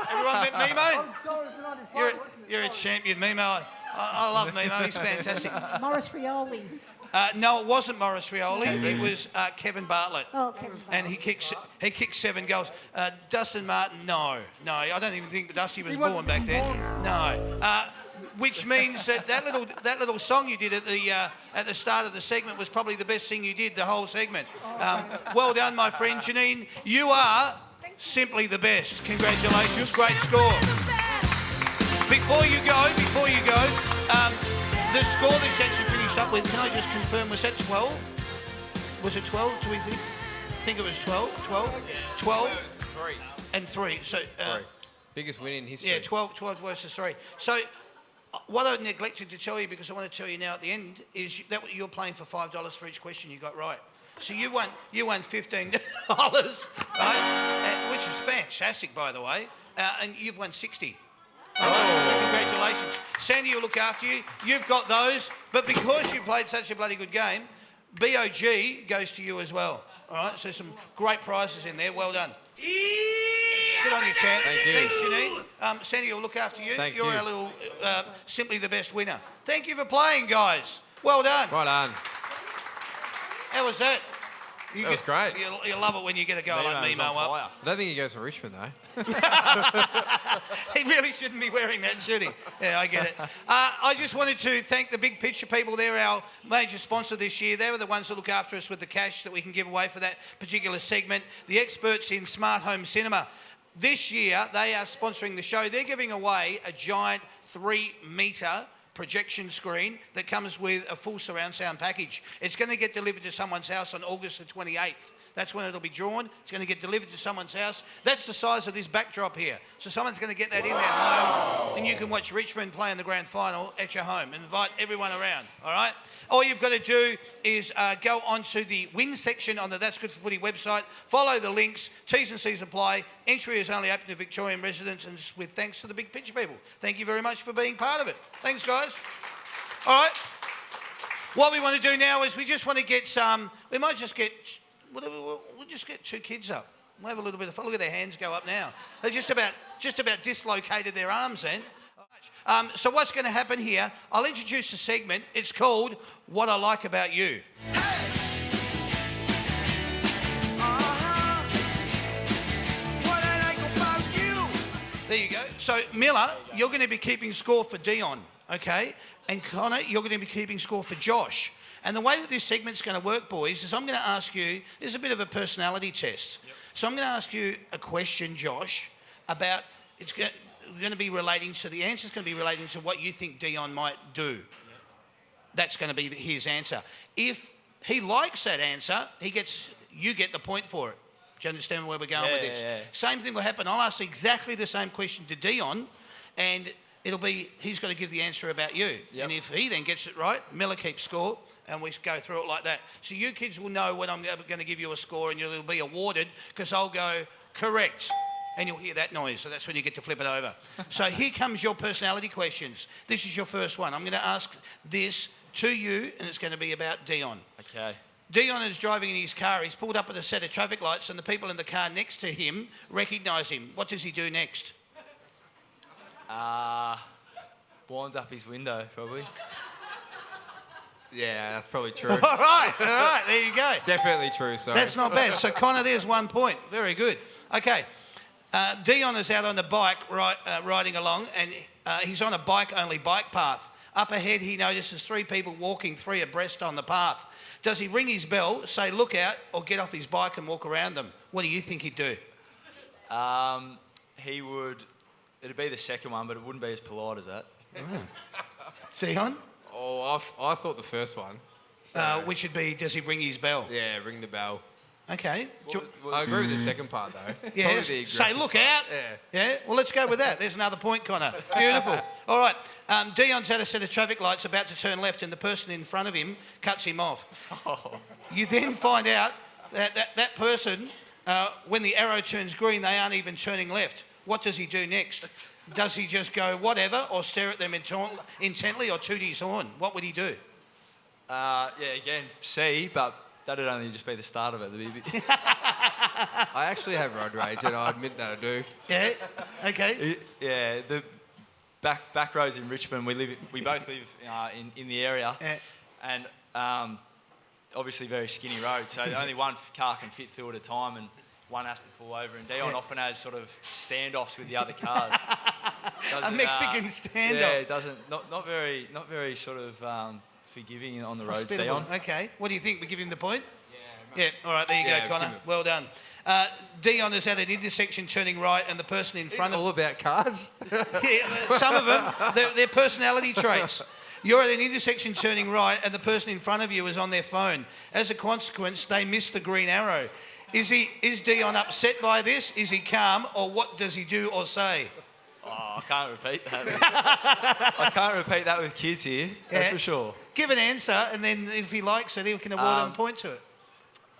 Everyone met Mimo? I'm sorry, it's 95. You're a champion, Mimo. I love Mimo. He's fantastic. Morris Rioli. No, it wasn't Morris Rioli. It was Kevin Bartlett. Oh, Kevin. And he kicked 7 goals. Dustin Martin, no. I don't even think Dusty was born back then. No. Which means that little song you did at the start of the segment was probably the best thing you did the whole segment. Well done, my friend. Janine, you are simply the best. Congratulations. Great score. Before you go, the score that's actually finished up with, can I just confirm, was that 12? Was it 12? Do we think? I think it was 12. 12? 12 3. and 3. So, Biggest win in history. yeah, 12 versus 3. So, what I neglected to tell you, because I want to tell you now at the end, is that you're playing for $5 for each question you got right. So you won $15, right? Which is fantastic, by the way. And you've won 60. All right, so congratulations. Sandy will look after you. You've got those, but because you played such a bloody good game, BOG goes to you as well. All right, so some great prizes in there. Well done. Good on you, champ. Thank you. Thanks, Janine. Sandy will look after you. Thank You're you. our little, simply the best winner. Thank you for playing, guys. Well done. Right on. How was that? That was great. You love it when you get a go like me, Mo. Up. I don't think he goes for Richmond, though. He really shouldn't be wearing that, should he? Yeah, I get it. I just wanted to thank the Big Picture people. They're our major sponsor this year. They were the ones that look after us with the cash that we can give away for that particular segment. The experts in smart home cinema. This year, they are sponsoring the show. They're giving away a giant 3-metre projection screen that comes with a full surround sound package. It's going to get delivered to someone's house on August the 28th. That's when it'll be drawn. It's going to get delivered to someone's house. That's the size of this backdrop here. So someone's going to get that in their home, and you can watch Richmond play in the grand final at your home and invite everyone around, all right? All you've got to do is go onto the win section on the That's Good for Footy website, follow the links, T's and C's apply. Entry is only open to Victorian residents, and with thanks to the Big Picture people. Thank you very much for being part of it. Thanks, guys. All right. What we want to do now is we just want to get some, we might just get, we'll just get 2 kids up. We'll have a little bit of fun. Look at their hands go up now. They just about dislocated their arms then. So what's going to happen here, I'll introduce a segment. It's called What I Like About You. There you go. So, Miller, you're going to be keeping score for Dion, okay? And Connor, you're going to be keeping score for Josh. And the way that this segment's going to work, boys, is I'm going to ask you, this is a bit of a personality test. Yep. So I'm going to ask you a question, Josh, about, it's going to be relating to, the answer's going to be relating to what you think Dion might do. Yep. That's going to be his answer. If he likes that answer, you get the point for it. Do you understand where we're going with this? Yeah. Same thing will happen. I'll ask exactly the same question to Dion, and it'll be, he's got to give the answer about you. Yep. And if he then gets it right, Miller keeps score, and we go through it like that. So you kids will know when I'm going to give you a score, and you'll be awarded, because I'll go, correct. And you'll hear that noise, so that's when you get to flip it over. So here comes your personality questions. This is your first one. I'm going to ask this to you, and it's going to be about Dion. Okay. Dion is driving in his car. He's pulled up at a set of traffic lights, and the people in the car next to him recognise him. What does he do next? Winds up his window, probably. Yeah, that's probably true. All right, there you go. Definitely true, sorry. That's not bad. So, Connor, there's 1 point. Very good. Okay. Dion is out on the bike riding along, and he's on a bike-only bike path. Up ahead, he notices 3 people walking 3 abreast on the path. Does he ring his bell, say, look out, or get off his bike and walk around them? What do you think he'd do? He would... It'd be the second one, but it wouldn't be as polite as that. Dion? Oh, I thought the first one. So. Which would be, does he ring his bell? Yeah, ring the bell. Okay. I agree with the second part, though. Yeah, say, look out. Yeah, well, let's go with that. There's another point, Connor. Beautiful. All right. Dion's at a set of traffic lights about to turn left, and the person in front of him cuts him off. Oh. You then find out that person, when the arrow turns green, they aren't even turning left. What does he do next? Does he just go whatever, or stare at them intently, or toot his horn? What would he do? Again, C, but that'd only just be the start of it. I actually have road rage, and I admit that I do. Yeah. Okay. Yeah. The back roads in Richmond. We both live in the area, and obviously very skinny roads. So only one car can fit through at a time, and one has to pull over. And Dion often has sort of standoffs with the other cars. A Mexican standoff. Yeah, it doesn't. Not very sort of. Forgiving on the roads, Dion. Okay. What do you think? We give him the point? Yeah. All right, there you go, Connor. Well done. Dion is at an intersection turning right, and the person in front of... all about cars? Yeah, some of them, they're personality traits. You're at an intersection turning right and the person in front of you is on their phone. As a consequence, they miss the green arrow. Is Dion upset by this? Is he calm? Or what does he do or say? Oh, I can't repeat that. I can't repeat that with kids here. That's Yeah. for sure. Give an answer, and then if he likes it, he can award him a point to it.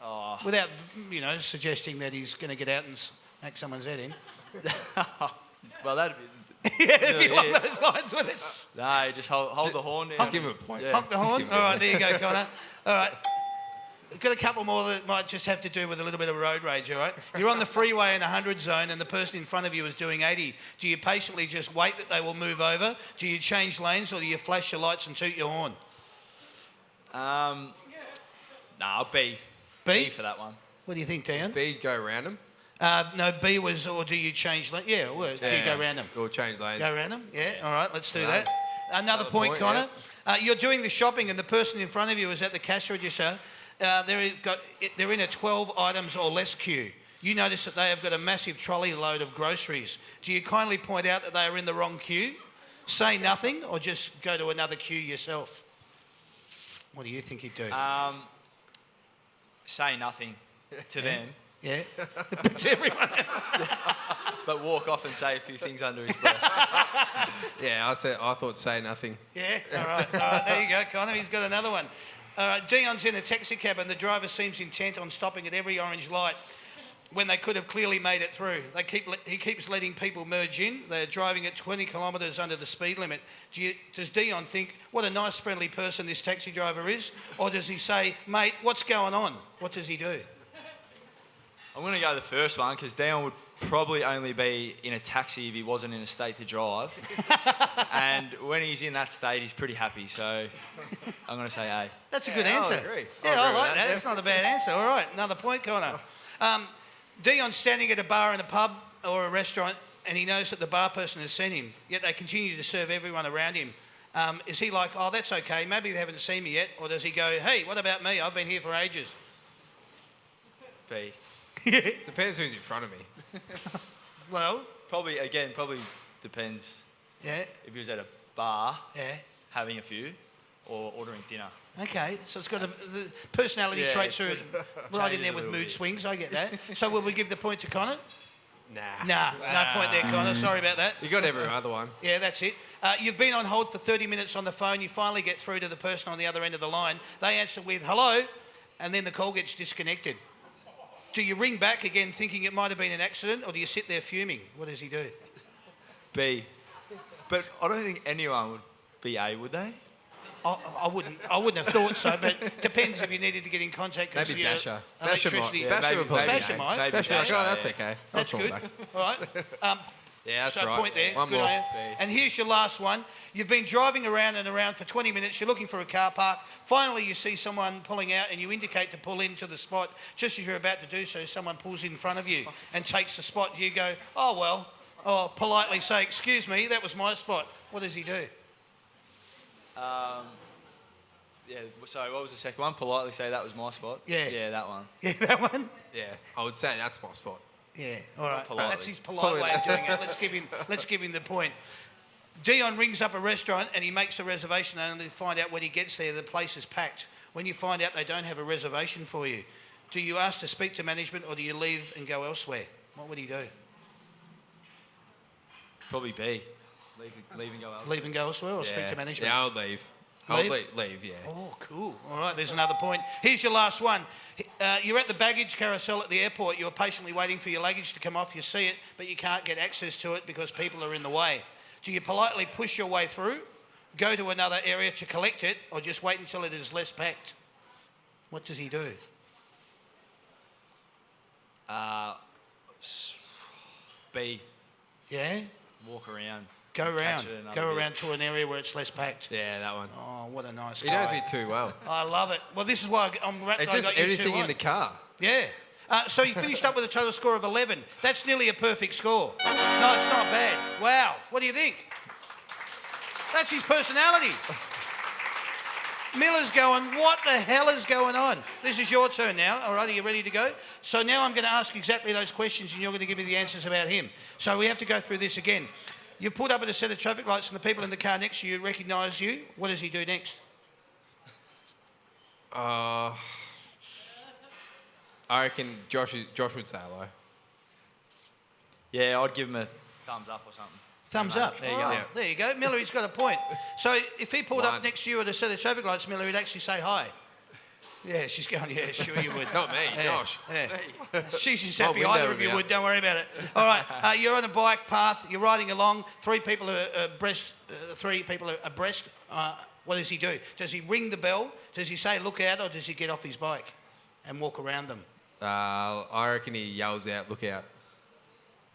Oh. Without, suggesting that he's going to get out and smack someone's head in. Well, that'd be. Yeah, if you Really, want those lines with it. No, just hold the horn down. Just give him a point. Yeah. Honk the horn. All right, there you go, Connor. All right. We've got a couple more that might just have to do with a little bit of road rage, all right? You're on the freeway in a 100 zone and the person in front of you is doing 80. Do you patiently just wait that they will move over? Do you change lanes or do you flash your lights and toot your horn? B. B? B for that one. What do you think, Dan? B, go around him. No, B was, or do you change lanes? Yeah, well, do you go around them? Or change lanes. Go around them? Yeah, all right, let's do No. that. Another point, point, Connor. You're doing the shopping and the person in front of you is at the cash register. They're in a 12 items or less queue. You notice that they have got a massive trolley load of groceries. Do you kindly point out that they are in the wrong queue? Say nothing or just go to another queue yourself? What do you think he'd do? Say nothing to them, Yeah? But to everyone else. but walk off and say a few things under his breath. Yeah, I thought say nothing. Yeah? All right, there you go, Connor. He's got another one. All right, Dion's in a taxi cab and the driver seems intent on stopping at every orange light when they could have clearly made it through. He keeps letting people merge in. They're driving at 20 kilometres under the speed limit. Does Dion think, what a nice, friendly person this taxi driver is? Or does he say, mate, what's going on? What does he do? I'm going to go the first one because Dion would probably only be in a taxi if he wasn't in a state to drive. And when he's in that state, he's pretty happy. So I'm going to say A. That's a good I'll answer. agree. Yeah, I'll I agree like with that. that, That's not a bad answer. All right, another point, Connor. Dion's standing at a bar in a pub or a restaurant and he knows that the bar person has seen him, yet they continue to serve everyone around him. Is he like, oh, that's okay, maybe they haven't seen me yet? Or does he go, hey, what about me? I've been here for ages. B. Depends who's in front of me. Well, Probably depends yeah, if he was at a bar yeah. having a few or ordering dinner. Okay, so it's got the personality Yeah, traits are it right in changes there a with little mood bit. swings, I get that. So will we give the point to Connor? Nah. Nah, no point there, Connor. Sorry about that. You got every other one. Yeah, that's it. You've been on hold for 30 minutes on the phone. You finally get through to the person on the other end of the line. They answer with hello, and then the call gets disconnected. Do you ring back again thinking it might have been an accident, or do you sit there fuming? What does he do? B. But I don't think anyone would be A, would they? I wouldn't have thought so, but depends if you needed to get in contact. 'cause Maybe your Basher. electricity. Basher maybe- would probably Basher be. might. Maybe Basher, like, Basher, oh, that's yeah. okay. That's I'll good. call back. All right. Yeah, that's So right. point there. One Good more. on you. And here's your last one. You've been driving around and around for 20 minutes. You're looking for a car park. Finally, you see someone pulling out and you indicate to pull into the spot. Just as you're about to do so, someone pulls in front of you and takes the spot. You go, oh, well, or politely say, excuse me, that was my spot. What does he do? Yeah, sorry, what was the second one? Politely say that was my spot? Yeah. Yeah, that one. Yeah, that one? Yeah, I would say that's my spot. Yeah, all right. Politely. That's his polite way of doing it. Let's give him the point. Dion rings up a restaurant and he makes a reservation only to find out when he gets there the place is packed. When you find out they don't have a reservation for you, do you ask to speak to management or do you leave and go elsewhere? What would he do? Probably B. Leave and go out. Leave and go elsewhere or speak Yeah. to management? Yeah, I'll leave. Leave, yeah. Oh, cool. All right, there's another point. Here's your last one. You're at the baggage carousel at the airport. You're patiently waiting for your luggage to come off. You see it, but you can't get access to it because people are in the way. Do you politely push your way through, go to another area to collect it, or just wait until it is less packed? What does he do? B. Yeah? Walk around. Go around. Catch it another Go bit. around to an area where it's less packed. Yeah, that one. Oh, what a nice He knows guy. me too well. I love it. Well, this is why I'm wrapped. It's I just got you everything two in the car. Yeah. So you finished up with a total score of 11. That's nearly a perfect score. No, it's not bad. Wow. What do you think? That's his personality. Miller's going, what the hell is going on? This is your turn now. All right, are you ready to go? So now I'm going to ask exactly those questions and you're going to give me the answers about him. So we have to go through this again. You've pulled up at a set of traffic lights and the people in the car next to you recognise you. What does he do next? I reckon Josh would say hello. Yeah, I'd give him a thumbs up or something. Thumbs up. There you go. Oh, there you go. Millery's got a point. So if he pulled One. up next to you at a set of traffic lights, Miller would actually say hi. Yeah, she's going, yeah, sure you would. Not me, Yeah, Josh. Yeah. She's just My happy window either would of be you up. would. Don't worry about it. All right, you're on a bike path. You're riding along. Three people are abreast. What does he do? Does he ring the bell? Does he say look out, or does he get off his bike and walk around them? I reckon he yells out, look out.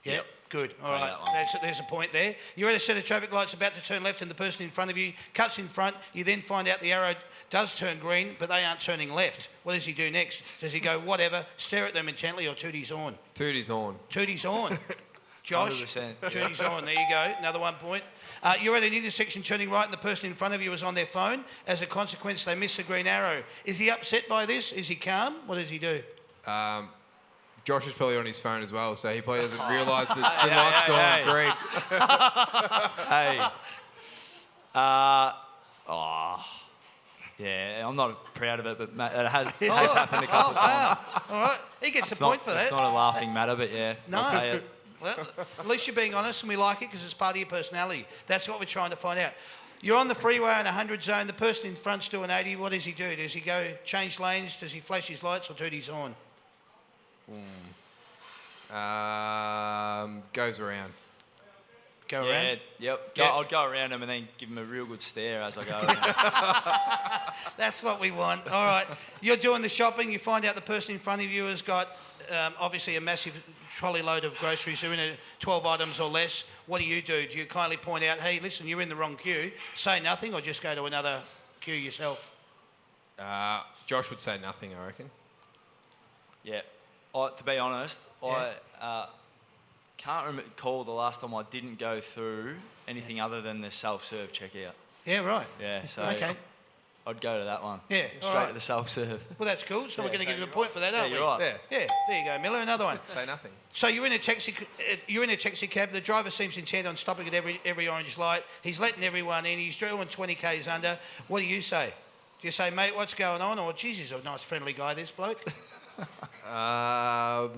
Yep. Good. All Got right. that one. There's a point there. You're at a set of traffic lights about to turn left and the person in front of you cuts in front. You then find out the arrow does turn green, but they aren't turning left. What does he do next? Does he go whatever, stare at them intently, or toot his horn? Toot his horn. Toot his horn. Josh? 100%. Toot his horn. There you go. Another 1 point. You're at an intersection turning right and the person in front of you is on their phone. As a consequence, they miss the green arrow. Is he upset by this? Is he calm? What does he do? Josh is probably on his phone as well, so he probably doesn't realise that the light's gone green. Hey. Yeah, I'm not proud of it, but it has happened a couple of times. All right. He gets It's a point for It's that. not a laughing matter, but yeah. No. I'll pay it. Well, at least you're being honest and we like it because it's part of your personality. That's what we're trying to find out. You're on the freeway in a 100 zone. The person in front's doing 80. What does he do? Does he go change lanes? Does he flash his lights or toot his horn? Goes around. Go Yeah, around? yep. Yeah. I'd go around him and then give him a real good stare as I go. That's what we want. All right. You're doing the shopping. You find out the person in front of you has got obviously a massive trolley load of groceries. They're in a 12 items or less. What do? Do you kindly point out, hey, listen, you're in the wrong queue, say nothing, or just go to another queue yourself? Josh would say nothing, I reckon. Yeah. To be honest, I can't recall the last time I didn't go through anything other than the self-serve checkout. Yeah, right. Yeah, so Okay. I'd go to that one. Yeah, all Straight right. to the self-serve. Well, that's cool. So we're going to give you a you're point for that, aren't Yeah, we? you're right. Yeah. Yeah, there you go, Miller. Another one. Say nothing. So you're in a taxi cab. The driver seems intent on stopping at every orange light. He's letting everyone in. He's doing 20 k's under. What do you say? Do you say, mate, what's going on? Or, geez, he's a nice friendly guy, this bloke. I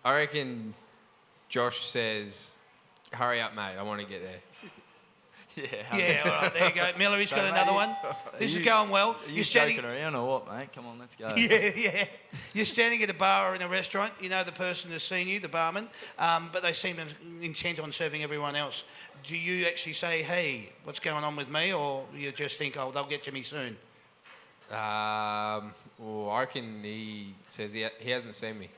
reckon Josh says, hurry up, mate, I want to get there. Yeah. Yeah, all right, there you go. Miller, he's got another one. This is going well. Are you joking around or what, mate? Come on, let's go. Yeah. You're standing at a bar or in a restaurant. You know the person has seen you, the barman, but they seem intent on serving everyone else. Do you actually say, hey, what's going on with me? Or you just think, oh, they'll get to me soon? Well, I reckon he says he hasn't seen me.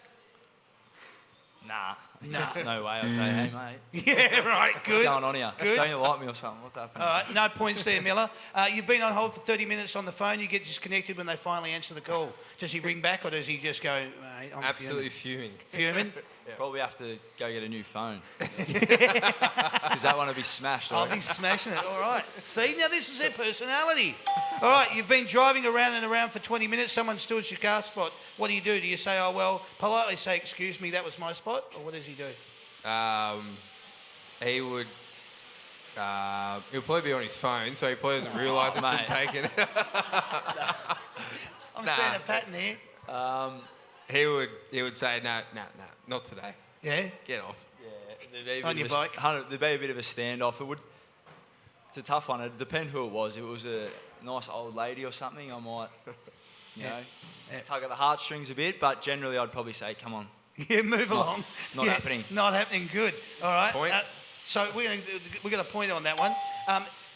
Nah. No. No way. I'd say, hey, mate. Yeah, right, good. What's going on here? Good. Don't you like me or something? What's happening? All right, no points there, Miller. You've been on hold for 30 minutes on the phone. You get disconnected when they finally answer the call. Does he ring back or does he just go, mate, I'm Absolutely fuming. fuming? Probably have to go get a new phone. Because that one will be smashed. I'll be smashing it. All right. See, now this is their personality. All right, you've been driving around and around for 20 minutes. Someone steals your car spot. What do? Do you say, oh, well, politely say, excuse me, that was my spot? Or what does he do? He would. He'll probably be on his phone, so he probably doesn't realise it's been Mate. taken. I'm seeing a pattern here. He would say, no, not today. Yeah? Get off. Yeah, there'd be a On bit your of a- bike? There'd be a bit of a standoff. It's a tough one. It'd depend who it was. If it was a nice old lady or something, I might, you know, tug at the heartstrings a bit. But generally, I'd probably say, come on. Yeah, move along. not Yeah, happening. Not happening. Good. All right. Point. So we're going to point on that one.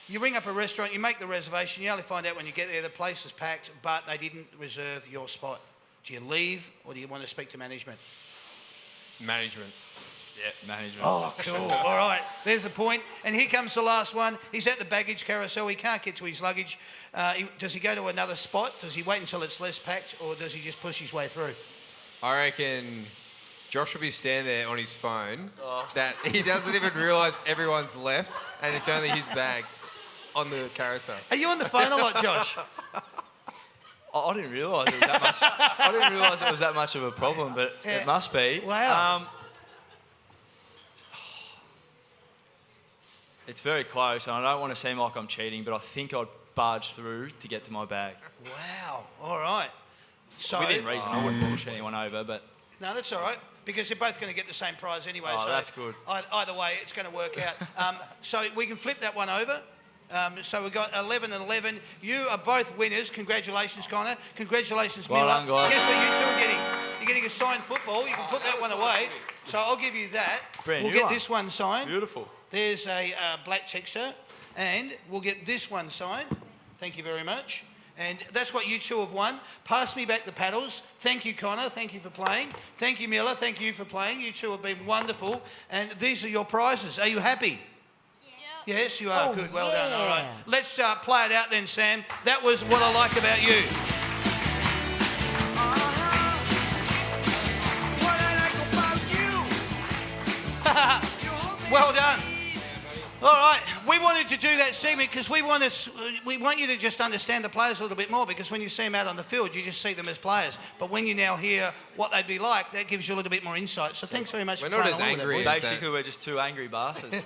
You ring up a restaurant, you make the reservation, you only find out when you get there the place is packed, but they didn't reserve your spot. Do you leave or do you want to speak to management? Management. Yeah, management. Oh, cool. All right. There's the point. And here comes the last one. He's at the baggage carousel. He can't get to his luggage. Does he go to another spot? Does he wait until it's less packed or does he just push his way through? I reckon Josh will be standing there on his phone that he doesn't even realise everyone's left and it's only his bag on the carousel. Are you on the phone a lot, Josh? I didn't realise it was that much. I didn't realise it was that much of a problem, but Yeah. it must be. Wow. It's very close, and I don't want to seem like I'm cheating, but I think I'd barge through to get to my bag. Wow. All right. So Within reason, I wouldn't push anyone over, but no, that's all right because they're both going to get the same prize anyway. Oh, so that's good. Either way, it's going to work out. So we can flip that one over. So we've got 11 and 11. You are both winners. Congratulations, Connor. Congratulations, Well Miller. done, guys. Guess what you two are getting? You're getting a signed football. You can put that one away. So I'll give you that. Brand We'll new get one. this one signed. Beautiful. There's a black texture. And we'll get this one signed. Thank you very much. And that's what you two have won. Pass me back the paddles. Thank you, Connor. Thank you for playing. Thank you, Miller. Thank you for playing. You two have been wonderful. And these are your prizes. Are you happy? Yeah. Yes, you are. Good. Well done. All right. Let's play it out then, Sam. That was what I like about you. Well done. All right, we wanted to do that segment because we want you to just understand the players a little bit more because when you see them out on the field, you just see them as players. But when you now hear what they'd be like, that gives you a little bit more insight. So thanks very much We're for not playing as along with angry that, boys. as Basically, we're just two angry bastards.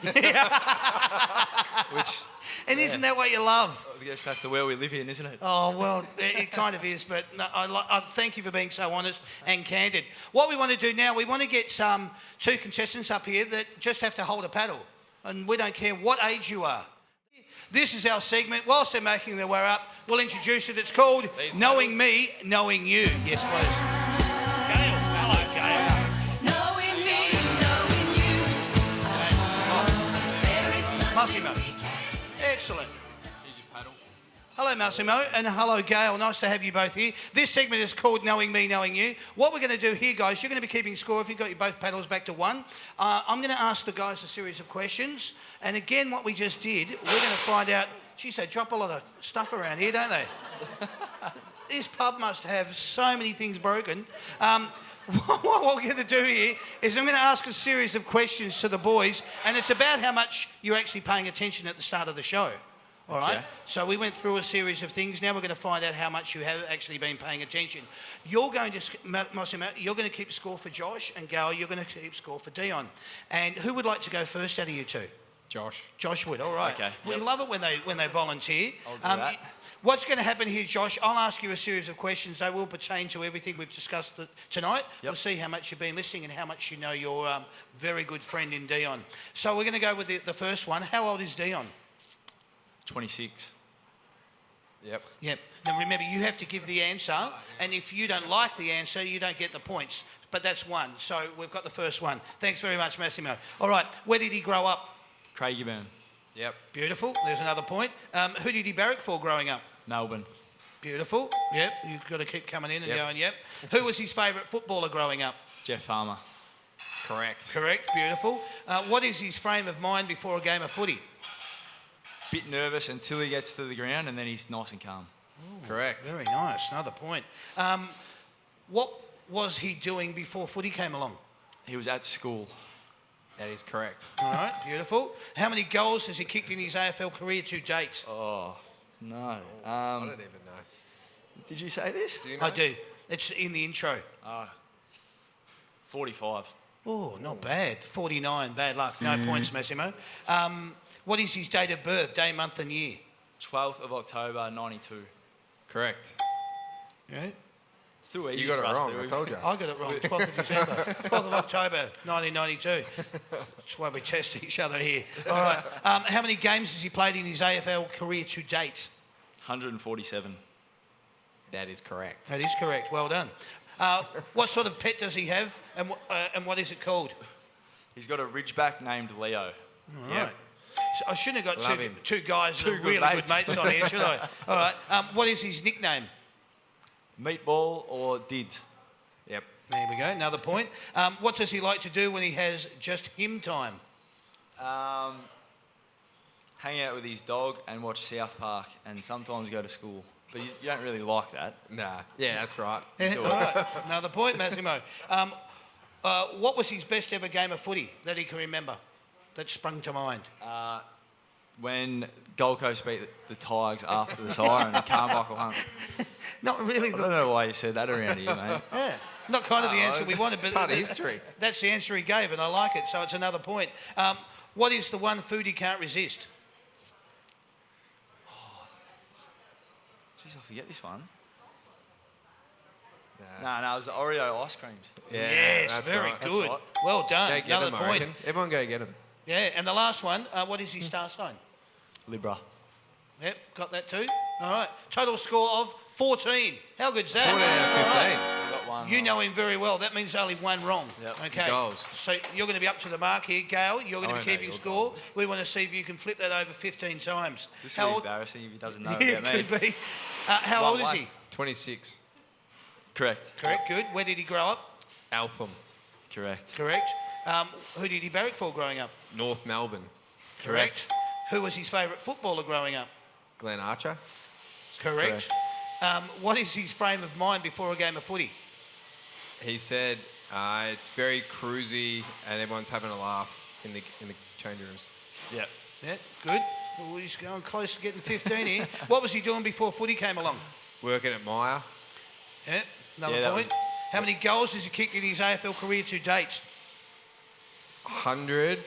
Which, And isn't that what you love? I guess that's the world we live in, isn't it? Oh, well, it kind of is, but no, I thank you for being so honest and candid. What we want to do now, we want to get two contestants up here that just have to hold a paddle. And we don't care what age you are. This is our segment. Whilst they're making their way up, we'll introduce it. It's called Knowing Me, Knowing You. Yes, please. Gail. Hello, Gail. Knowing me, knowing you. There is Massimo. Excellent. Here's your paddle. Hello, Massimo, and hello, Gail. Nice to have you both here. This segment is called Knowing Me, Knowing You. What we're going to do here, guys, you're going to be keeping score if you've got your both paddles back to one. I'm going to ask the guys a series of questions. And again, what we just did, we're going to find out, geez, they drop a lot of stuff around here, don't they? This pub must have so many things broken. What we're going to do here is I'm going to ask a series of questions to the boys, and it's about how much you're actually paying attention at the start of the show. All right? Okay. So we went through a series of things. Now we're going to find out how much you have actually been paying attention. You're going to, Massimo, you're going to keep score for Josh, and Gail, you're going to keep score for Dion. And who would like to go first out of you two? Josh. Josh would, all right. Okay. We love it when they volunteer. I'll do that. What's going to happen here, Josh, I'll ask you a series of questions. They will pertain to everything we've discussed tonight. Yep. We'll see how much you've been listening and how much you know your very good friend in Dion. So we're going to go with the first one. How old is Dion? 26. Yep. Yep. Now remember, you have to give the answer, and if you don't like the answer, you don't get the points. But that's one. So we've got the first one. Thanks very much, Massimo. All right. Where did he grow up? Craigieburn. Yep. Beautiful. There's another point. Who did he barrack for growing up? Melbourne. Beautiful. Yep. You've got to keep coming in and Yep. going, yep. Who was his favourite footballer growing up? Jeff Farmer. Correct. Correct. Beautiful. What is his frame of mind before a game of footy? Bit nervous until he gets to the ground, and then he's nice and calm. Correct. Very nice. Another point. What was he doing before footy came along? He was at school. That is correct. All right. Beautiful. How many goals has he kicked in his AFL career to date? Oh, no. I don't even know. Did you say this? Do you know? I do. It's in the intro. 45. Oh, not bad. 49. Bad luck. No points, Massimo. What is his date of birth? Day, month and year? 12th of October, 92. Correct. Yeah. It's too easy You got for it us wrong. to I told you. I got it wrong. 12th of December. 12th of October, 1992. That's why we test each other here. All right. How many games has he played in his AFL career to date? 147. That is correct. That is correct. Well done. What sort of pet does he have, and what is it called? He's got a ridgeback named Leo. All right. So I shouldn't have got Love him. two guys that are good really mates. good mates on here, should I? All right. What is his nickname? Meatball or Did? Yep. There we go. Another point. What does he like to do when he has just him time? Hang out with his dog and watch South Park and sometimes go to school. But you don't really like that. Nah. Yeah, that's right. Yeah, all right. Another point, Massimo. What was his best ever game of footy that he can remember that sprung to mind? When Gold Coast beat the Tigers after the siren and Carmichael Hunt. Not really. I don't know why you said that around here, mate. Yeah, not kind of the answer we wanted, but part of history. That's the answer he gave, and I like it. So it's another point. What is the one food he can't resist? Jeez, I forget this one. No, it was the Oreo ice creams. Yes, that's very right. good. That's right. Well done. Go get Another him, I point. reckon. Everyone go get him. Yeah, and the last one, what is his star sign? Libra. Yep, got that too. All right. Total score of 14. How good's that? 14 out of 15. I got one. You know him very well. That means only one wrong. Yep. Okay. Goals. So you're going to be up to the mark here, Gail. You're going to I be know keeping your score. goals. We want to see if you can flip that over 15 times. This How will be old? embarrassing if he doesn't know Yeah, about me. could be. How old is 1-1. he? 26. Correct. Correct. Good. Where did he grow up? Alpham. Correct. Correct. Who did he barrack for growing up? North Melbourne. Correct. Who was his favourite footballer growing up? Glenn Archer. Correct. What is his frame of mind before a game of footy? He said it's very cruisy and everyone's having a laugh in the change rooms. Yep. Yeah, good. Well, he's going close to getting 15 here. What was he doing before footy came along? Working at Myer. Yeah, another Yeah, that point. How many goals has he kicked in his AFL career to date? 100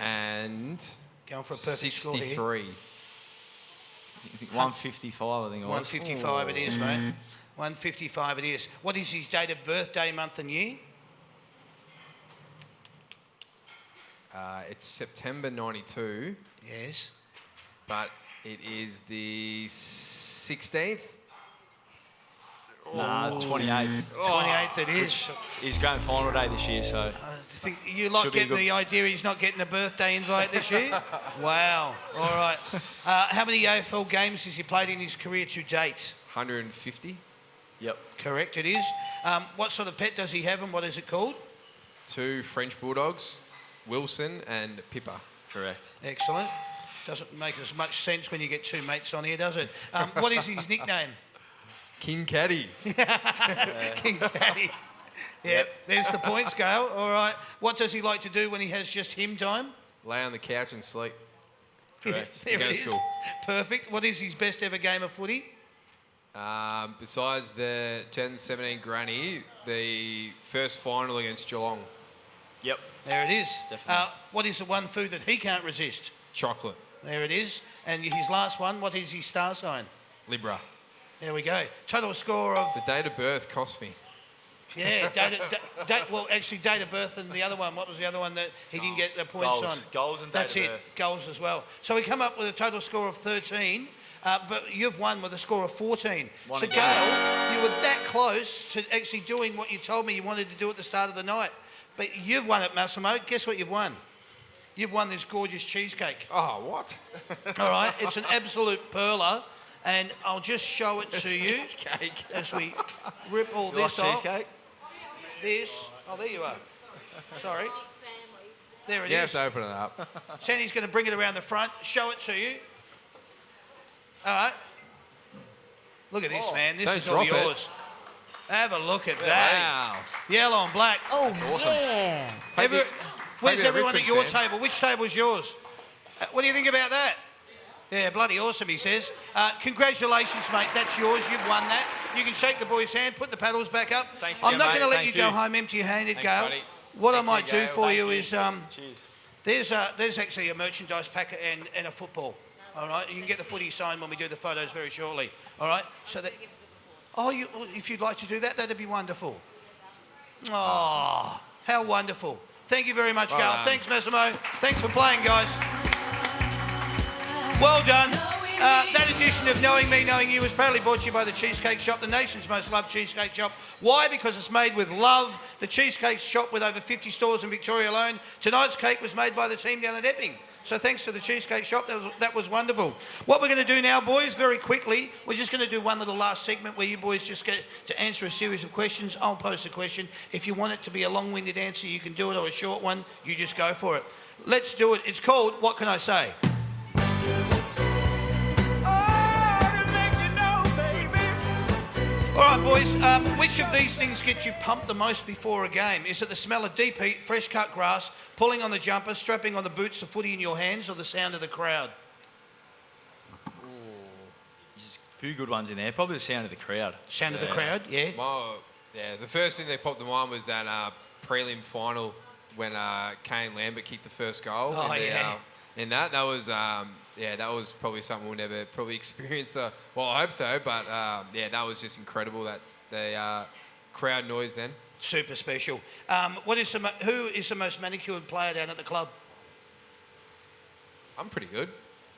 and Going for a perfect score here. 63. I think 155, I think it was. 155 it is, mate. 155 it is. What is his date of birth, day, month and year? It's September 92, Yes. but it is the 16th. Nah, 28th. 28th it is. His grand final day this year, so I think you like Should be getting good. the idea he's not getting a birthday invite this year? Wow. All right. How many AFL games has he played in his career to date? 150. yep. Correct, it is. What sort of pet does he have and what is it called? 2 French Bulldogs, Wilson and Pippa. Correct. Excellent. Doesn't make as much sense when you get two mates on here, does it? What is his nickname? King Caddy. King Caddy. Yep, there's the points, Gail. All right. What does he like to do when he has just him time? Lay on the couch and sleep. Correct. There Go it to is. school. Perfect. What is his best ever game of footy? Besides the 2017 Granny, the first final against Geelong. Yep. There it is. Definitely. What is the one food that he can't resist? Chocolate. There it is. And his last one, what is his star sign? Libra. There we go. Total score of... The date of birth cost me. Yeah, date of birth and the other one. What was the other one that he didn't get the points Goals. on? Goals and date That's of it. birth. Goals as well. So we come up with a total score of 13, but you've won with a score of 14. One So again. Gail, you were that close to actually doing what you told me you wanted to do at the start of the night. But you've won it, Massimo. Guess what you've won? You've won this gorgeous cheesecake. Oh, what? All right, it's an absolute perler, and I'll just show it to you Cheesecake. as we rip all You like this off. cheesecake? This. Oh, there you are. Sorry. There it You is. have to open it up. Sandy's going to bring it around the front, show it to you. All right. Look at this, man. This Don't is all drop it. yours. Have a look at that. Wow. Yellow and black. Oh, yeah. Where's you're a everyone at Richmond your fan. table? Which table's yours? What do you think about that? Yeah, bloody awesome, he says. Congratulations, mate. That's yours. You've won that. You can shake the boy's hand, put the paddles back up. Thanks I'm again, not going to mate. let Thank you go you. home empty-handed, Thanks, Gail. buddy. What I Thank might you, do Gail. for Thank you you. is Cheers. there's actually a merchandise packet and a football. All right, you can get the footy signed when we do the photos very shortly. All right, so that if you'd like to do that, that'd be wonderful. Oh, how wonderful! Thank you very much, Well Gail. done. Thanks, Massimo. Thanks for playing, guys. Well done. That edition of Knowing Me, Knowing You was proudly brought to you by the Cheesecake Shop, the nation's most loved cheesecake shop. Why? Because it's made with love. The Cheesecake Shop with over 50 stores in Victoria alone. Tonight's cake was made by the team down at Epping. So thanks to the Cheesecake Shop, that was wonderful. What we're going to do now, boys, very quickly, we're just going to do one little last segment where you boys just get to answer a series of questions. I'll pose a question. If you want it to be a long-winded answer, you can do it, or a short one, you just go for it. Let's do it. It's called What Can I Say? All right, boys, which of these things gets you pumped the most before a game? Is it the smell of deep heat, fresh cut grass, pulling on the jumper, strapping on the boots, the footy in your hands, or the sound of the crowd? There's a few good ones in there. Probably the sound of the crowd. Sound of the crowd, yeah. The first thing that popped to mind was that prelim final when Kane Lambert kicked the first goal. Oh, in the, yeah. in that was that was probably something we'll never probably experience. Well, I hope so, but that was just incredible. That's the crowd noise then. Super special. Who is the most manicured player down at the club? I'm pretty good.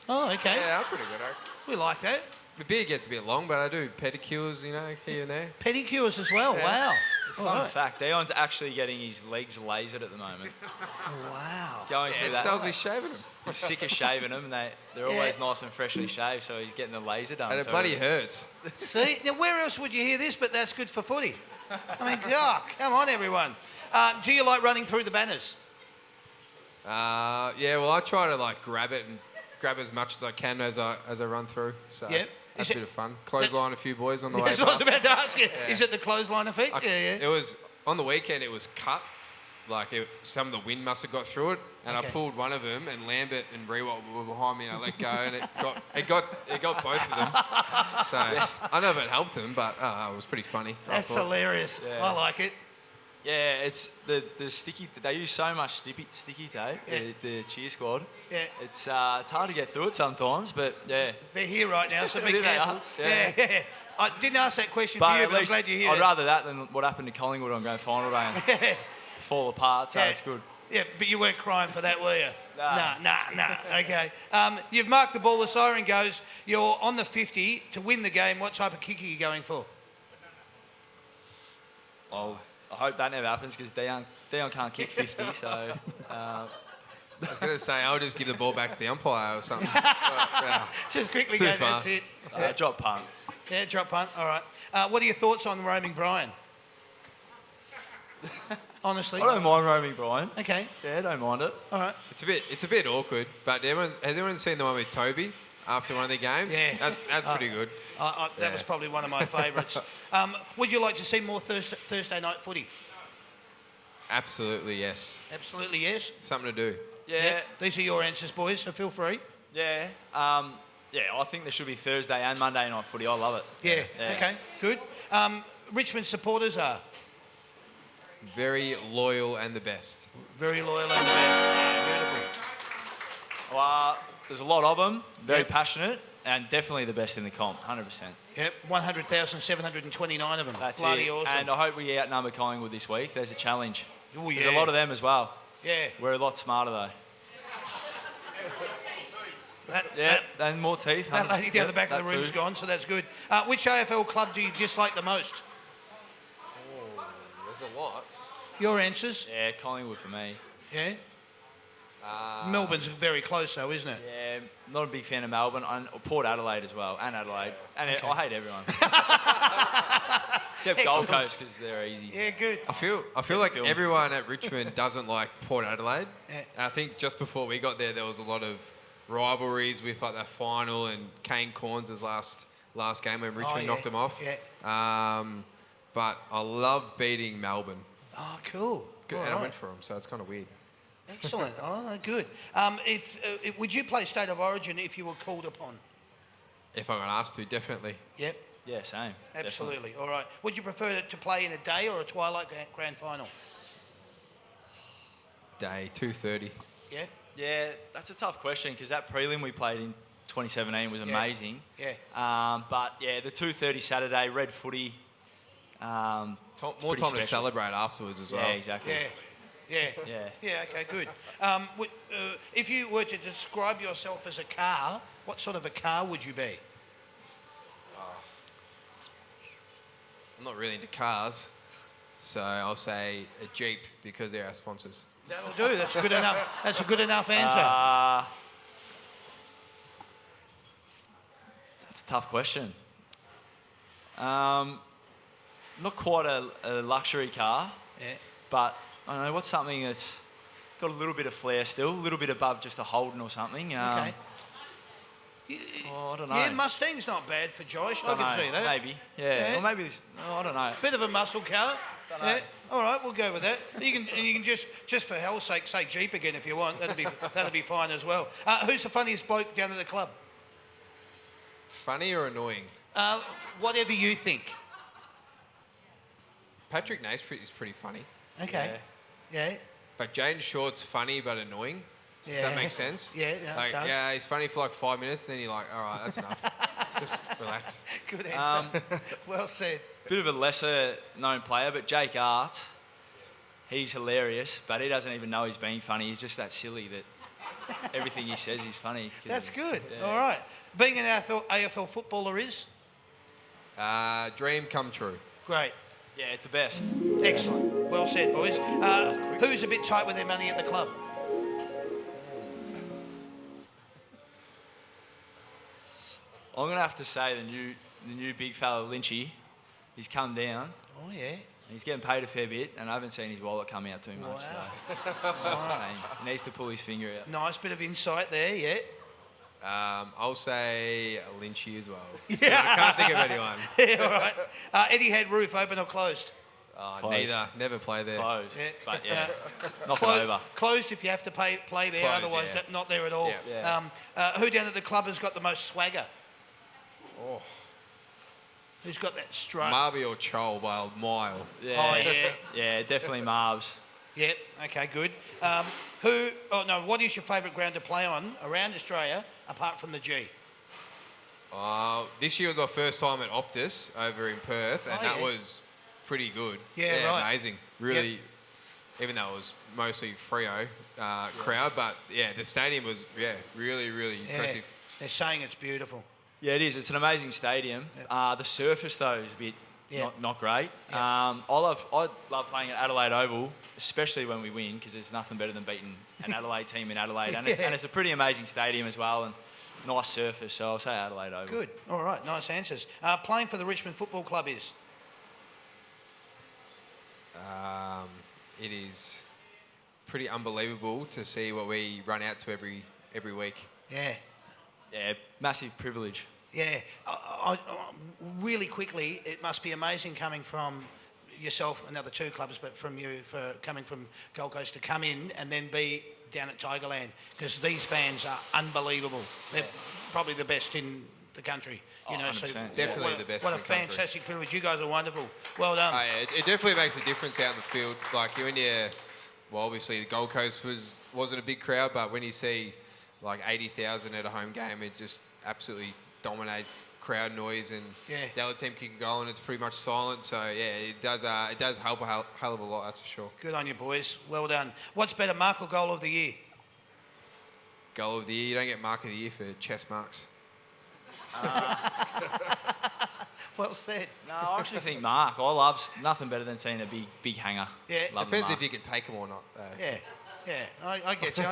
Oh, okay. Yeah, I'm pretty good. We like that. My beard gets a bit long, but I do pedicures, here and there. Pedicures as well. Yeah. Wow. Fun All right. fact, Dion's actually getting his legs lasered at the moment. Wow. Going through that. Selby shaving them. He's sick of shaving them, and they're always nice and freshly shaved, so he's getting the laser done. And it so bloody hurts. See, now where else would you hear this? But that's good for footy. I mean, come on, everyone. Do you like running through the banners? Well, I try to grab it and grab as much as I can as I run through. So Yep. that's a bit of fun. Clothesline a few boys on the way That's what I was past. about to ask you. Is it the clothesline effect? It was on the weekend. It was cut. Some of the wind must have got through it, and Okay. I pulled one of them, and Lambert and Rewalt were behind me, and I let go, and it got both of them. So I don't know if it helped them, but it was pretty funny. I That's thought. hilarious. Yeah. I like it. Yeah, it's the sticky. They use so much sticky tape. Yeah. The cheer squad. Yeah. It's hard to get through it sometimes, but yeah. They're here right now, so be There they careful. are. Yeah. I didn't ask that question But for you, at but I'm least glad you're here. I'd rather that than what happened to Collingwood on grand final day and fall apart. So Yeah. it's good. Yeah, but you weren't crying for that, were you? Nah. Nah. Okay. You've marked the ball. The siren goes. You're on the 50 to win the game. What type of kick are you going for? Well, I hope that never happens because Dion can't kick 50. So I was going to say I'll just give the ball back to the umpire or something. Just quickly Too go. far. That's it. drop punt. Yeah, drop punt. All right. What are your thoughts on roaming Brian? Honestly. I don't mind roaming Brian. Okay. Yeah, I don't mind it. All right. It's a bit awkward, but has everyone seen the one with Toby after one of their games? Yeah. That's pretty good. That was probably one of my favourites. Would you like to see more Thursday night footy? Absolutely, yes. Absolutely yes. Something to do. Yeah, These are your answers, boys, so feel free. yeah. I think there should be Thursday and Monday night footy. I love it. Yeah. Okay. Good. Richmond supporters are Very loyal and the best. very loyal and the best. Beautiful. Well, there's a lot of them. Very Yep. passionate and definitely the best in the comp. 100%. Yep. 100,729 of them. That's Bloody it. awesome. And I hope we outnumber Collingwood this week. There's a challenge. Oh, There's yeah. a lot of them as well. Yeah. We're a lot smarter though. That, Yeah, and more teeth. that lady down the back of the That room's too. gone, so that's good. Which AFL club do you dislike the most? There's a lot. Your answers? Yeah, Collingwood for me. Yeah. Melbourne's very close, though, isn't it? Yeah, not a big fan of Melbourne. And Port Adelaide as well, and Adelaide. And I hate everyone. Except Gold Excellent. Coast because they're easy. Yeah, good. I feel like film. everyone at Richmond doesn't like Port Adelaide. Yeah. And I think just before we got there was a lot of rivalries with that final and Kane Corns' last game when Richmond yeah. knocked them off. Yeah. But I love beating Melbourne. Oh, cool. Good, All and I right. went for them, so it's kind of weird. Excellent. Oh, good. Would you play State of Origin if you were called upon? If I got asked to, definitely. Yep. Yeah, same. Absolutely. All right. Would you prefer to play in a day or a twilight grand final? Day 2:30. Yeah. Yeah, that's a tough question because that prelim we played in 2017 was amazing. Yeah. But yeah, the 2:30 Saturday, red footy. More pretty time to special. celebrate afterwards as well. Yeah, exactly. Yeah. Yeah. Yeah. Yeah. Okay. Good. If you were to describe yourself as a car, what sort of a car would you be? I'm not really into cars, so I'll say a Jeep because they're our sponsors. That'll do. That's good enough. That's a good enough answer. That's a tough question. Not quite a luxury car, Yeah. but I don't know, what's something that's got a little bit of flair still, a little bit above just a Holden or something. Okay. I don't know. Yeah, Mustang's not bad for Josh. I Don't can know, see that. Maybe. Yeah. Yeah. Or maybe, I don't know. Bit of a muscle car. Dunno. Yeah. All right, we'll go with that. You can just for hell's sake say Jeep again if you want. That'll be fine as well. Who's the funniest bloke down at the club? Funny or annoying? Whatever you think. Patrick Naismith is pretty funny. Okay. Yeah. But Jaden Short's funny but annoying. Yeah. Does that make sense? Yeah, it like, does. yeah, he's funny for like 5 minutes, then you're like, all right, that's enough. Just relax. Good answer. Well said. Bit of a lesser known player, but Jake Art, he's hilarious, but he doesn't even know he's being funny. He's just that silly that everything he says is funny. That's good. Yeah. All right. Being an AFL footballer is? Dream come true. Great. Yeah, it's the best. Excellent. Well said, boys. Who's a bit tight with their money at the club? I'm going to have to say the new big fella, Lynchy, he's come down. Oh, yeah. He's getting paid a fair bit, and I haven't seen his wallet come out too much. Wow. So he needs to pull his finger out. Nice bit of insight there, yeah. I'll say Lynchy as well. Yeah. I can't think of anyone. Yeah, all right. Etihad roof, open or closed? Closed. Neither. Never play there. Closed. Yeah. But yeah, knock it over. Closed if you have to play there, Closed, otherwise yeah. not there at all. Yeah. Who down at the club has got the most swagger? Oh. Who's got that strut? Marby or Chol by a mile. Yeah. Oh, yeah. Yeah, definitely Marbs. Yep, okay, good. What is your favourite ground to play on around Australia apart from the G? This year was my first time at Optus over in Perth, and that yeah. was pretty good. Yeah, right. Amazing. Really, even though it was mostly Freo crowd, but yeah, the stadium was really, really impressive. They're saying it's beautiful. Yeah, it is. It's an amazing stadium. The surface, though, is a bit not great. I love playing at Adelaide Oval, especially when we win, because there's nothing better than beating an Adelaide team in Adelaide. And it's a pretty amazing stadium as well, and nice surface, so I'll say Adelaide Oval. Good. All right, nice answers. Playing for the Richmond Football Club is? It is pretty unbelievable to see what we run out to every week. Yeah. Yeah, massive privilege. Yeah. Really quickly, it must be amazing coming from yourself and other two clubs, but from you for coming from Gold Coast to come in and then be down at Tigerland, because these fans are unbelievable. They're probably the best in the country. You know, 100%. so Definitely the best What in a the country. fantastic privilege. You guys are wonderful. Well done. Oh, yeah, it definitely makes a difference out in the field. Like obviously the Gold Coast wasn't a big crowd, but when you see like 80,000 at a home game, it just absolutely dominates crowd noise, and the other team kick a goal and it's pretty much silent. So yeah, it does help a hell of a lot, that's for sure. Good on you, boys. Well done. What's better, mark or goal of the year? Goal of the year. You don't get mark of the year for chest marks. Well said. No, I actually think Mark. I love nothing better than seeing a big hanger. Yeah. Love Depends Mark. if you can take them or not. Yeah. I get you.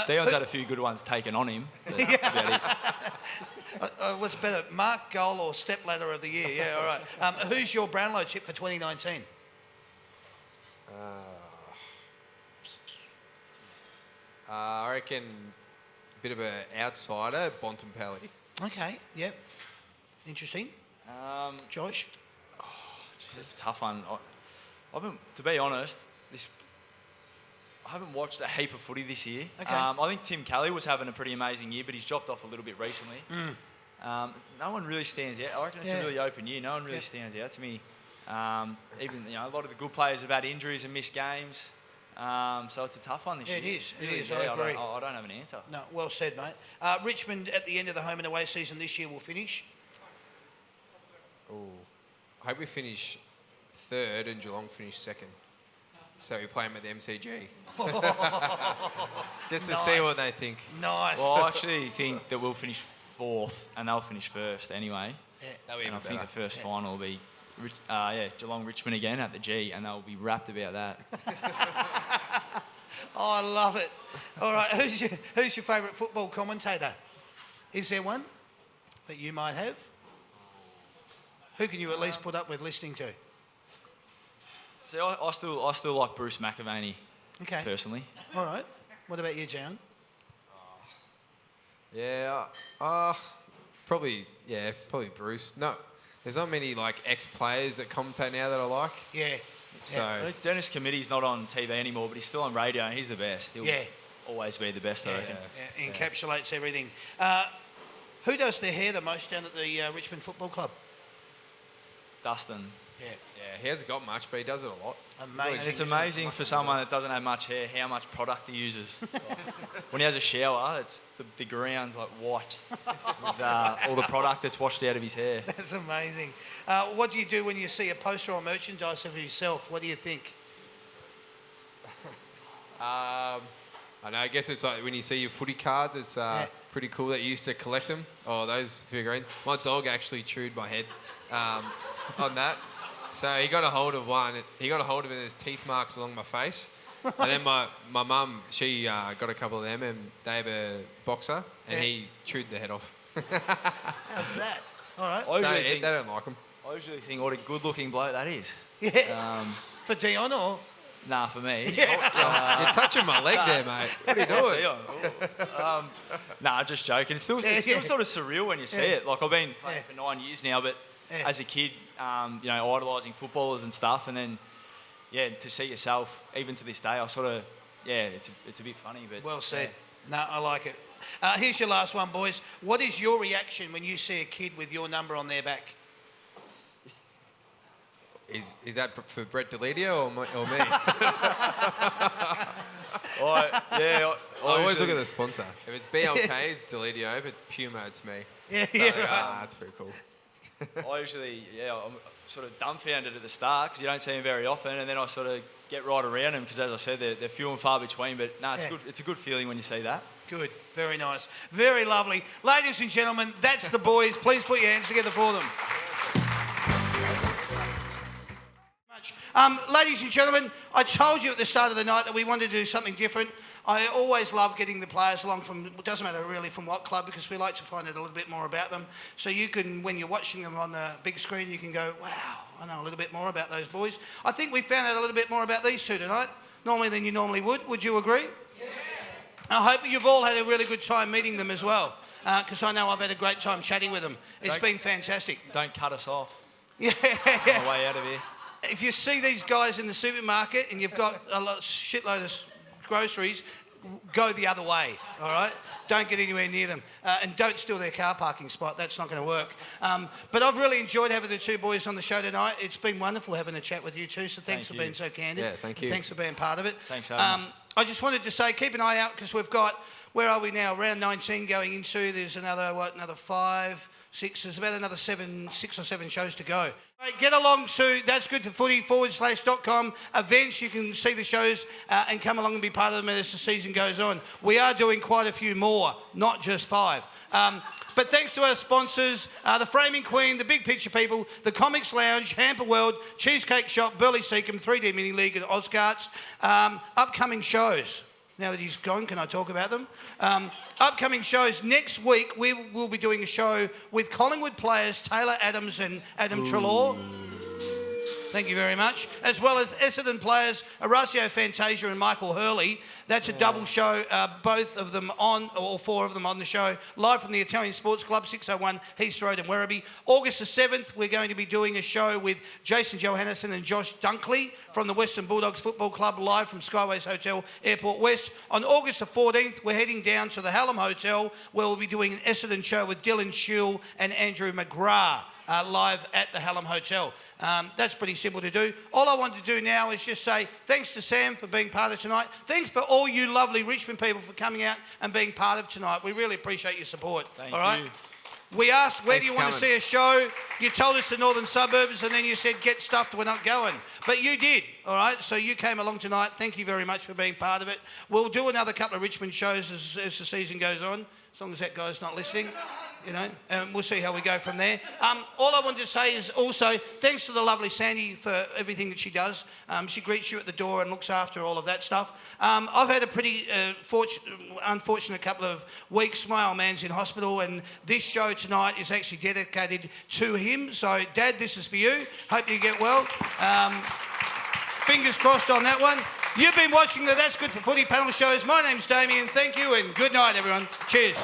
Dion's had a few good ones taken on him. But that's about it. What's better, mark, goal or step ladder of the year? Yeah, all right. Who's your Brownlow tip for 2019? I reckon a bit of an outsider, Bontempelli. Okay, yep. Interesting. Josh? It's a tough one. To be honest, I haven't watched a heap of footy this year. Okay. I think Tim Kelly was having a pretty amazing year, but he's dropped off a little bit recently. No one really stands out. I reckon it's a really open year. No one really stands out to me. Even a lot of the good players have had injuries and missed games. So it's a tough one this year. It is. It really is. I agree. I don't have an answer. No, well said, mate. Richmond, at the end of the home and away season this year, will finish. I hope we finish third and Geelong finish second. So we play them at the MCG. Just to see what they think. Nice. Well, I actually think that we'll finish fourth and they'll finish first anyway. Yeah. That'll be And I even think the better. first final will be Geelong Richmond again at the G, and they'll be rapt about that. Oh, I love it. All right, who's your favourite football commentator? Is there one that you might have? Who can you at least put up with listening to? See, I still like Bruce McAvaney, Okay. personally. All right. What about you, Jan? Yeah, probably Bruce. No, there's not many like ex-players that commentate now that I like. Yeah. So I think Dennis Committee's not on TV anymore, but he's still on radio, and he's the best. He'll always be the best, I reckon. Yeah, encapsulates everything. Who does their hair the most down at the Richmond Football Club? Dustin. Yeah. Yeah, he hasn't got much, but he does it a lot. Amazing. And it's amazing for someone that doesn't have much hair how much product he uses. When he has a shower, it's the ground's like white with all the product that's washed out of his hair. That's amazing. What do you do when you see a poster or merchandise of yourself? What do you think? I know. I guess it's like when you see your footy cards, it's pretty cool that you used to collect them. Oh, those figurines. My dog actually chewed my head on that. So he got a hold of one. He got a hold of it. There's teeth marks along my face. Right. And then my mum, she got a couple of them, and they have a boxer, and he chewed the head off. How's that? All right. They don't like them. I usually think what a good-looking bloke that is. Yeah. For Dion or? Nah, for me. You're touching my leg there, mate. What are you doing? Nah, just joking. It's still sort of surreal when you see it. Like, I've been playing for 9 years now, but as a kid, idolising footballers and stuff, and then, to see yourself, even to this day, I sort of, it's a bit funny. But well said. No, I like it. Here's your last one, boys. What is your reaction when you see a kid with your number on their back? Is that for Brett Deledio or me? I always look at the sponsor. If it's BLK, it's Deledio. If it's Puma, it's me. That's pretty cool. I usually, I'm sort of dumbfounded at the start because you don't see them very often, and then I sort of get right around them because, as I said, they're few and far between. But it's good. It's a good feeling when you see that. Good. Very nice. Very lovely. Ladies and gentlemen, that's the boys. Please put your hands together for them. Ladies and gentlemen, I told you at the start of the night that we wanted to do something different. I always love getting the players along from, it doesn't matter really from what club, because we like to find out a little bit more about them. So you can, when you're watching them on the big screen, you can go, wow, I know a little bit more about those boys. I think we found out a little bit more about these two tonight, normally than you normally would. Would you agree? Yeah. I hope you've all had a really good time meeting them as well, because I know I've had a great time chatting with them. It's been fantastic. Don't cut us off. Yeah. On the way out of here. If you see these guys in the supermarket and you've got a shitload of groceries, go the other way, all right? Don't get anywhere near them. And don't steal their car parking spot. That's not going to work. But I've really enjoyed having the two boys on the show tonight. It's been wonderful having a chat with you two, so thanks for being so candid. Yeah, thank you. Thanks for being part of it. Thanks for having us. I just wanted to say, keep an eye out, because we've got, where are we now? Round 19 going into. There's another 5, 6, there's about another 6 or 7 shows to go. Right, get along to That's Good for Footy.com events. You can see the shows and come along and be part of them as the season goes on. We are doing quite a few more, not just 5. But thanks to our sponsors, the Framing Queen, the Big Picture People, the Comics Lounge, Hamper World, Cheesecake Shop, Burley Seacombe, 3D Mini League and Ozcarts. Upcoming shows. Now that he's gone, can I talk about them? Upcoming shows. Next week, we will be doing a show with Collingwood players Taylor Adams and Adam Treloar. Thank you very much. As well as Essendon players Horacio Fantasia and Michael Hurley. That's a double show, both of them on, or 4 of them on the show, live from the Italian Sports Club, 601 Heath Road in Werribee. August the 7th, we're going to be doing a show with Jason Johannesson and Josh Dunkley from the Western Bulldogs Football Club, live from Skyways Hotel, Airport West. On August the 14th, we're heading down to the Hallam Hotel, where we'll be doing an Essendon show with Dylan Schule and Andrew McGrath, live at the Hallam Hotel. That's pretty simple to do. All I want to do now is just say thanks to Sam for being part of tonight. Thanks for all you lovely Richmond people for coming out and being part of tonight. We really appreciate your support. Thank you. you. We asked, where Thanks do you want to for see a show? You told us the northern suburbs, and then you said, get stuffed, we're not going. But you did, all right? So you came along tonight. Thank you very much for being part of it. We'll do another couple of Richmond shows as the season goes on, as long as that guy's not listening. You know, and we'll see how we go from there. All I wanted to say is also thanks to the lovely Sandy for everything that she does. She greets you at the door and looks after all of that stuff. I've had a pretty unfortunate couple of weeks. My old man's in hospital, and this show tonight is actually dedicated to him. So, Dad, this is for you. Hope you get well. Fingers crossed on that one. You've been watching the That's Good for Footy panel shows. My name's Damien. Thank you, and good night, everyone. Cheers.